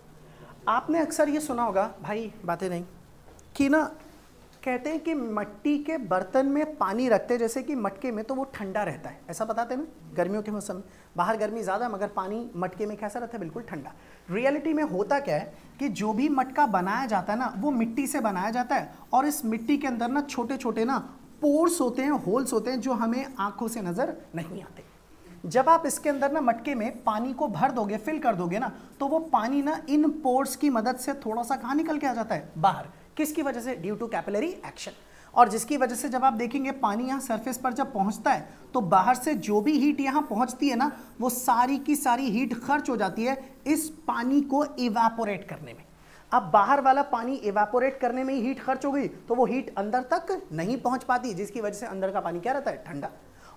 Speaker 1: आपने अक्सर ये सुना होगा भाई, बातें नहीं, कि ना कहते हैं कि मिट्टी के बर्तन में पानी रखते हैं जैसे कि मटके में, तो वो ठंडा रहता है, ऐसा बताते हैं ना। गर्मियों के मौसम में बाहर गर्मी ज़्यादा मगर पानी मटके में कैसा रहता है, बिल्कुल ठंडा। रियलिटी में होता क्या है कि जो भी मटका बनाया जाता है ना वो मिट्टी से बनाया जाता है, और इस मिट्टी के अंदर ना छोटे छोटे ना पोर्स होते हैं, होल्स होते हैं जो हमें आंखों से नज़र नहीं आते। जब आप इसके अंदर ना मटके में पानी को भर दोगे, फिल कर दोगे ना, तो वो पानी ना इन पोर्स की मदद से थोड़ा सा कहाँ निकल के आ जाता है, बाहर। किसकी वजह से, ड्यू टू कैपिलरी एक्शन। और जिसकी वजह से जब आप देखेंगे पानी यहाँ सरफेस पर जब पहुँचता है तो बाहर से जो भी हीट यहाँ पहुँचती है ना, वो सारी की सारी हीट खर्च हो जाती है इस पानी को इवापोरेट करने में। अब बाहर वाला पानी इवापोरेट करने में ही हीट खर्च हो गई तो वो हीट अंदर तक नहीं पहुँच पाती, जिसकी वजह से अंदर का पानी क्या रहता है, ठंडा।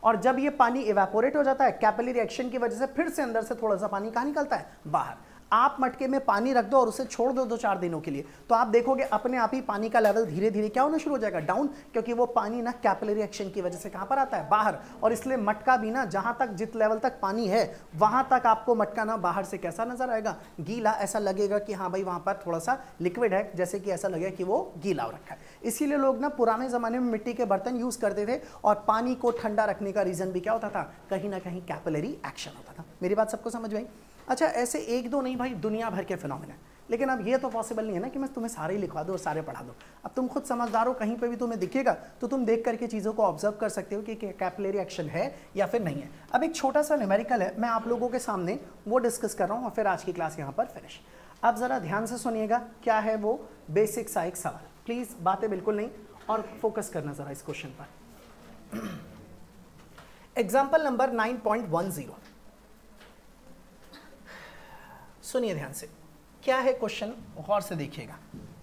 Speaker 1: और जब ये पानी इवेपोरेट हो जाता है कैपिलरी रिएक्शन की वजह से, फिर से अंदर से थोड़ा सा पानी कहाँ निकलता है, बाहर। आप मटके में पानी रख दो और उसे छोड़ दो 2-4 दिनों के लिए, तो आप देखोगे अपने आप ही पानी का लेवल धीरे धीरे क्या होना शुरू हो जाएगा, डाउन, क्योंकि वो पानी ना कैपिलरी एक्शन की वजह से कहाँ पर आता है, बाहर। और इसलिए मटका भी ना जहाँ तक जिस लेवल तक पानी है वहाँ तक आपको मटका ना बाहर से कैसा नजर आएगा, गीला। ऐसा लगेगा कि हाँ भाई वहाँ पर थोड़ा सा लिक्विड है, जैसे कि ऐसा लगेगा कि वो गीला हो रखा है। इसीलिए लोग ना पुराने ज़माने में मिट्टी के बर्तन यूज़ करते थे, और पानी को ठंडा रखने का रीज़न भी क्या होता था, कहीं ना कहीं कैपिलरी एक्शन होता था। मेरी बात सबको समझ में आई? अच्छा, ऐसे एक दो नहीं भाई, दुनिया भर के फिनोमेना है। लेकिन अब ये तो पॉसिबल नहीं है ना कि मैं तुम्हें सारे ही लिखवा दूँ और सारे पढ़ा दूँ। अब तुम खुद समझदार हो, कहीं पे भी तुम्हें दिखेगा तो तुम देख करके चीज़ों को ऑब्जर्व कर सकते हो कि कैपिलरी एक्शन है या फिर नहीं है। अब एक छोटा सा न्यूमेरिकल है, मैं आप लोगों के सामने वो डिस्कस कर रहा हूँ और फिर आज की क्लास यहाँ पर फिनिश। अब ज़रा ध्यान से सुनिएगा, क्या है वो बेसिक सा एक सवाल। प्लीज़ बातें बिल्कुल नहीं, और फोकस करना ज़रा इस क्वेश्चन पर। एग्जाम्पल नंबर 9.10, सुनिए ध्यान से, क्या है क्वेश्चन, गौर से देखिएगा।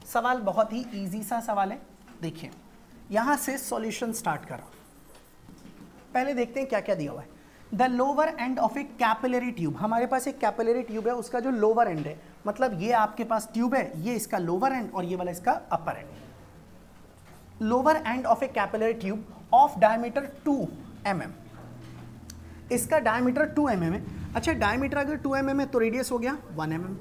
Speaker 1: सवाल बहुत ही इजी सा सवाल है, देखिए यहां से सॉल्यूशन स्टार्ट कर रहा हूं। पहले देखते हैं क्या क्या दिया हुआ है। The lower end of a capillary tube, हमारे पास एक कैपिलरी ट्यूब है, उसका जो लोअर एंड है, मतलब ये आपके पास ट्यूब है, ये इसका लोअर एंड और ये वाला इसका upper end. Lower end of a capillary tube of diameter 2 mm, इसका डायमीटर 2 mm है। अच्छा, डायमीटर अगर 2 mm है तो रेडियस हो गया 1 mm।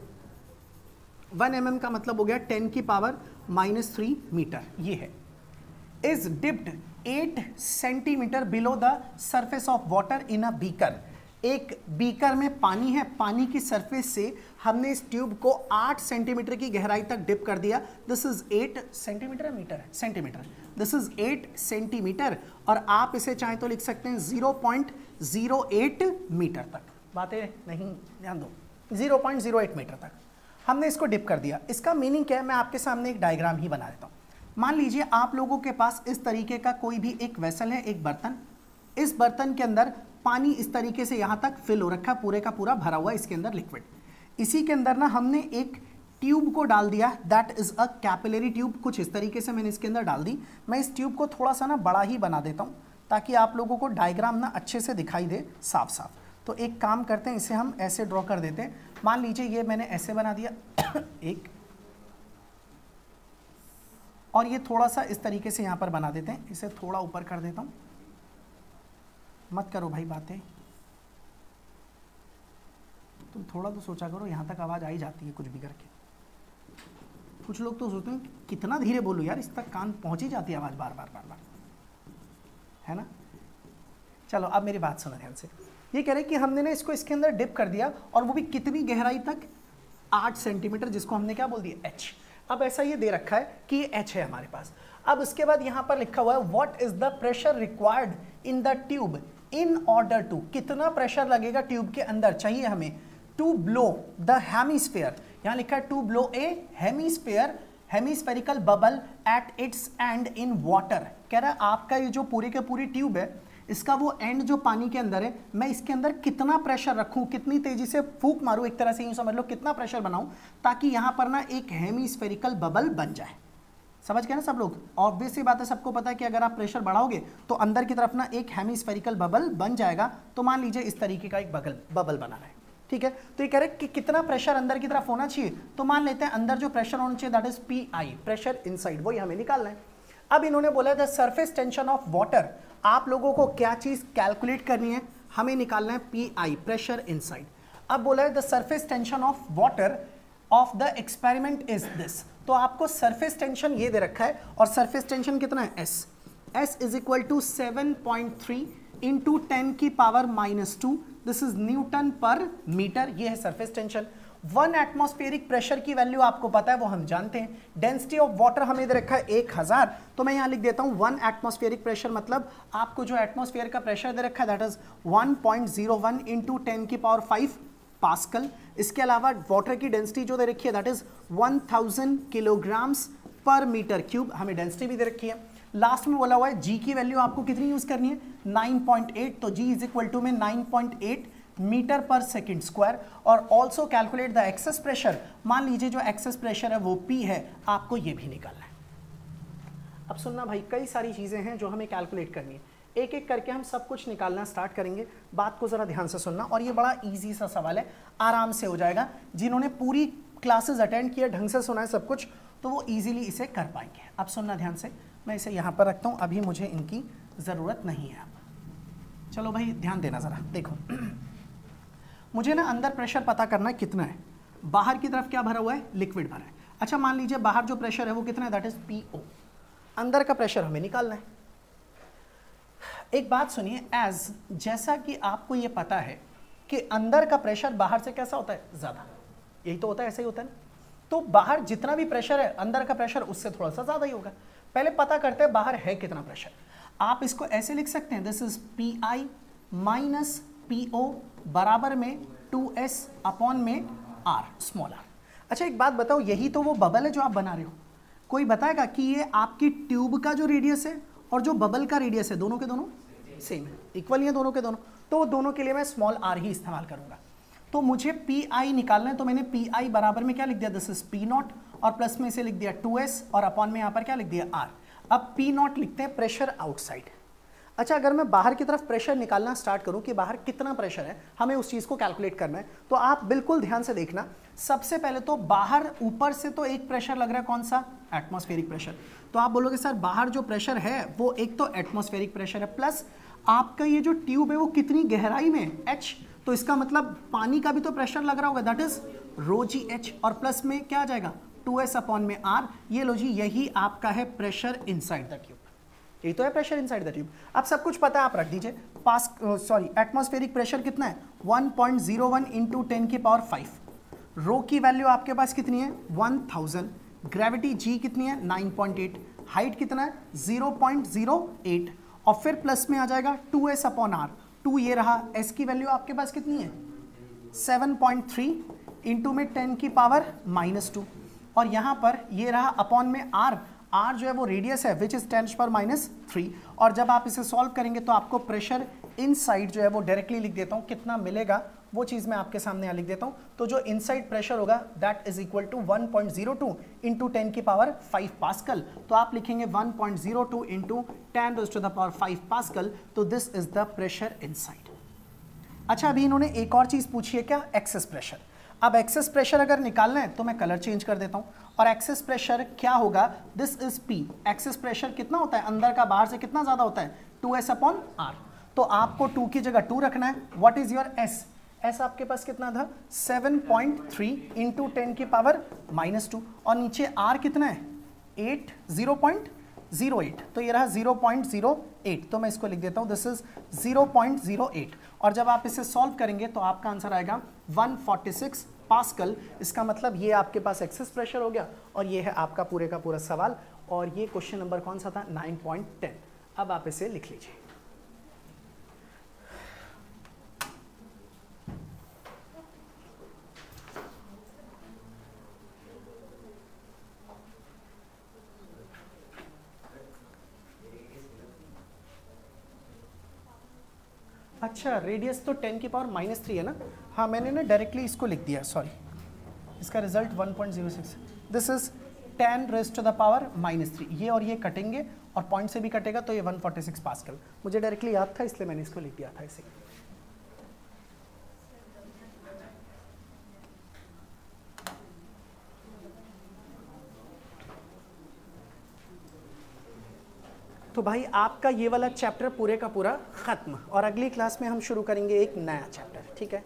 Speaker 1: 1 mm का मतलब हो गया 10 की पावर -3 मीटर, ये है। Is dipped 8 centimetre below the surface of water in a beaker, एक बीकर में पानी है, पानी की सरफेस से हमने इस ट्यूब को 8 सेंटीमीटर की गहराई तक डिप कर दिया। दिस इज 8 सेंटीमीटर, मीटर है, सेंटीमीटर, दिस इज 8 सेंटीमीटर, और आप इसे चाहे तो लिख सकते हैं 0.08 मीटर तक। बातें नहीं, ध्यान दो, 0.08 मीटर तक हमने इसको डिप कर दिया। इसका मीनिंग क्या है, मैं आपके सामने एक डायग्राम ही बना देता हूँ। मान लीजिए आप लोगों के पास इस तरीके का कोई भी एक वेसल है, एक बर्तन, इस बर्तन के अंदर पानी इस तरीके से यहाँ तक फिल हो रखा है, पूरे का पूरा भरा हुआ है इसके अंदर लिक्विड। इसी के अंदर ना हमने एक ट्यूब को डाल दिया, that is a capillary tube. कुछ इस तरीके से मैंने इसके अंदर डाल दी। मैं इस ट्यूब को थोड़ा सा ना बड़ा ही बना देता हूँ ताकि आप लोगों को डायग्राम ना अच्छे से दिखाई दे, साफ साफ। तो एक काम करते हैं, इसे हम ऐसे ड्रॉ कर देते हैं। मान लीजिए ये मैंने ऐसे बना दिया एक, और ये थोड़ा सा इस तरीके से यहाँ पर बना देते हैं, इसे थोड़ा ऊपर कर देता हूँ। मत करो भाई बातें, तुम थोड़ा तो सोचा करो, यहाँ तक आवाज़ आई जाती है कुछ भी करके। कुछ लोग तो सोचते हैं कितना धीरे बोलो यार, इस तक कान पहुँच ही जाती है आवाज़ बार बार बार बार, है ना। चलो अब मेरी बात सुनो ध्यान से। ये कह रहे हैं कि हमने ना इसको इसके अंदर डिप कर दिया, और वो भी कितनी गहराई तक, 8 सेंटीमीटर, जिसको हमने क्या बोल दिया, h। अब ऐसा ये दे रखा है कि ये h है हमारे पास। अब उसके बाद यहाँ पर लिखा हुआ है what is the pressure required in the tube in order to, कितना प्रेशर लगेगा ट्यूब के अंदर चाहिए हमें, टू ब्लो द हेमिस्फीयर, यहाँ लिखा है to blow a hemisphere, hemispherical bubble at its end in water. कह रहा है आपका ये जो पूरी के पूरी ट्यूब है, इसका वो एंड जो पानी के अंदर है, मैं इसके अंदर कितना प्रेशर रखूं, कितनी तेजी से फूंक मारूं, एक तरह से यूं समझ लो कितना प्रेशर बनाऊं ताकि यहां पर ना एक हेमिस्फेरिकल बबल बन जाए। समझ गए ना सब लोग। ऑब्वियस सी बात है, सबको पता है कि अगर आप प्रेशर बढ़ाओगे तो अंदर की तरफ ना एक हेमिस्फेरिकल बबल बन जाएगा। तो मान लीजिए इस तरीके का एक बबल बना है, ठीक है। तो ये कह रहे कि कितना प्रेशर अंदर की तरफ होना चाहिए, तो मान लेते हैं अंदर जो प्रेशर होना चाहिए that is PI, pressure inside, वही हमें निकालना है। अब इन्होंने बोला the surface tension of water, आप लोगों को क्या चीज कैलकुलेट करनी है, हमें निकालना है पीआई, प्रेशर इनसाइड। अब बोला है the surface tension of water of the experiment is this, तो आपको सरफेस टेंशन ये दे रखा है और सरफेस टेंशन कितना है S is equal to 7.3 into 10 की power -2, this is newton per metre, ये है सरफेस टेंशन। 1 एटमॉस्फेरिक प्रेशर की वैल्यू आपको पता है, वो हम जानते हैं। डेंसिटी ऑफ वाटर हमें दे रखा है 1000, तो मैं यहां लिख देता हूं 1 एटमॉस्फेरिक प्रेशर, मतलब आपको जो एटमॉस्फेयर का प्रेशर दे रखा है दैट इज 1.01 इंटू 10 की पावर 5 पास्कल। इसके अलावा वाटर की डेंसिटी जो दे रखी है दैट इज 1000 किलोग्राम्स पर मीटर क्यूब, हमें डेंसिटी भी दे रखी है। लास्ट में बोला हुआ है जी की वैल्यू आपको कितनी यूज करनी है 9.8, तो जी इज इक्वल टू में 9.8 मीटर पर सेकंड स्क्वायर। और also calculate the excess pressure, मान लीजिए जो एक्सेस प्रेशर है वो पी है, आपको ये भी निकालना है। अब सुनना भाई, कई सारी चीजें हैं जो हमें कैलकुलेट करनी है, एक एक करके हम सब कुछ निकालना स्टार्ट करेंगे। बात को जरा ध्यान से सुनना, और ये बड़ा इजी सा सवाल है, आराम से हो जाएगा। जिन्होंने पूरी क्लासेस अटेंड किया, ढंग से सुना है सब कुछ, तो वो इजीली इसे कर पाएंगे। अब सुनना ध्यान से, मैं इसे यहाँ पर रखता हूँ, अभी मुझे इनकी ज़रूरत नहीं है। अब चलो भाई ध्यान देना ज़रा, देखो मुझे ना अंदर प्रेशर पता करना है कितना है, बाहर की तरफ क्या भरा हुआ है, लिक्विड भरा है। अच्छा मान लीजिए बाहर जो प्रेशर है वो कितना है, दैट इज पीओ। अंदर का प्रेशर हमें निकालना है। एक बात सुनिए, एज जैसा कि आपको ये पता है कि अंदर का प्रेशर बाहर से कैसा होता है, ज़्यादा, यही तो होता है, ऐसा ही होता है ना। तो बाहर जितना भी प्रेशर है, अंदर का प्रेशर उससे थोड़ा सा ज़्यादा ही होगा। पहले पता करते हैं बाहर है कितना प्रेशर। आप इसको ऐसे लिख सकते हैं, this is P I minus P O बराबर में 2s अपॉन में r, स्मॉल r। अच्छा एक बात बताओ, यही तो वो बबल है जो आप बना रहे हो। कोई बताएगा कि ये आपकी ट्यूब का जो रेडियस है और जो बबल का रेडियस है, दोनों के दोनों सेम है, इक्वल ही है दोनों के दोनों, तो दोनों के लिए मैं स्मॉल r ही इस्तेमाल करूंगा। तो मुझे पी आई निकालना है, तो मैंने पी आई बराबर में क्या लिख दिया, दिस इज पी नॉट, और प्लस में इसे लिख दिया 2s, और अपॉन में यहाँ पर क्या लिख दिया r। अब पी नॉट लिखते हैं प्रेशर आउटसाइड। अच्छा अगर मैं बाहर की तरफ प्रेशर निकालना स्टार्ट करूं कि बाहर कितना प्रेशर है, हमें उस चीज़ को कैलकुलेट करना है, तो आप बिल्कुल ध्यान से देखना। सबसे पहले तो बाहर ऊपर से तो एक प्रेशर लग रहा है, कौन सा, एटमॉस्फेरिक प्रेशर। तो आप बोलोगे सर बाहर जो प्रेशर है वो एक तो एटमॉस्फेरिक प्रेशर है, प्लस आपका ये जो ट्यूब है वो कितनी गहराई में, h, तो इसका मतलब पानी का भी तो प्रेशर लग रहा होगा, that is rho g h, और प्लस में क्या आ जाएगा 2s अपॉन में r। ये लो जी, यही आपका है प्रेशर इनसाइड द ट्यूब, यही तो है प्रेशर इनसाइड द ट्यूब। अब सब कुछ पता है, आप रख दीजिए। एटमॉस्फेरिक प्रेशर कितना है 1.01 इंटू 10 की पावर 5, रो की वैल्यू आपके पास कितनी है 1000, ग्रेविटी जी कितनी है 9.8, हाइट कितना है 0.08, और फिर प्लस में आ जाएगा 2s अपॉन r, 2 ये रहा, s की वैल्यू आपके पास कितनी है 7.3 इंटू में 10 की पावर -2, और यहाँ पर ये रहा अपॉन में r जो है वो रेडियस है विच इज 10⁻³ और जब आप इसे सॉल्व करेंगे तो आपको प्रेशर इनसाइड जो है वो डायरेक्टली लिख देता हूँ, कितना मिलेगा वो चीज़ मैं आपके सामने यहाँ लिख देता हूँ। तो जो इनसाइड प्रेशर होगा that is equal to 1.02 into 10 की पावर 5 पास्कल। तो आप लिखेंगे 1.02 into 10 raised to the power 5 pascal, तो this is the pressure inside. अच्छा अभी इन्होंने एक और चीज़ पूछी है, क्या, एक्सेस प्रेशर। अब एक्सेस प्रेशर अगर निकालना है तो मैं कलर चेंज कर देता हूं, और एक्सेस प्रेशर क्या होगा, this is P. Excess pressure कितना होता है, अंदर का बाहर से कितना ज्यादा होता है 2s अपॉन r, तो आपको 2 की जगह 2 रखना है। What is your s, s आपके पास कितना था 7.3 इंटू 10 की पावर -2, और नीचे r कितना है 0.08, तो ये रहा 0.08, तो मैं इसको लिख देता हूँ, दिस इज 0.08, और जब आप इसे सॉल्व करेंगे तो आपका आंसर आएगा 146 पास्कल। इसका मतलब ये आपके पास एक्सेस प्रेशर हो गया, और ये है आपका पूरे का पूरा सवाल, और ये क्वेश्चन नंबर कौन सा था 9.10। अब आप इसे लिख लीजिए। अच्छा रेडियस तो 10 की पावर -3 है ना, हाँ मैंने ना डायरेक्टली इसको लिख दिया, सॉरी, इसका result 1.06, this is 10 raised to the power -3, ये और ये कटेंगे और पॉइंट से भी कटेगा, तो ये 146 पास्कल। मुझे डायरेक्टली याद था इसलिए मैंने इसको लिख दिया था इसे। तो भाई आपका ये वाला चैप्टर पूरे का पूरा ख़त्म, और अगली क्लास में हम शुरू करेंगे एक नया चैप्टर, ठीक है।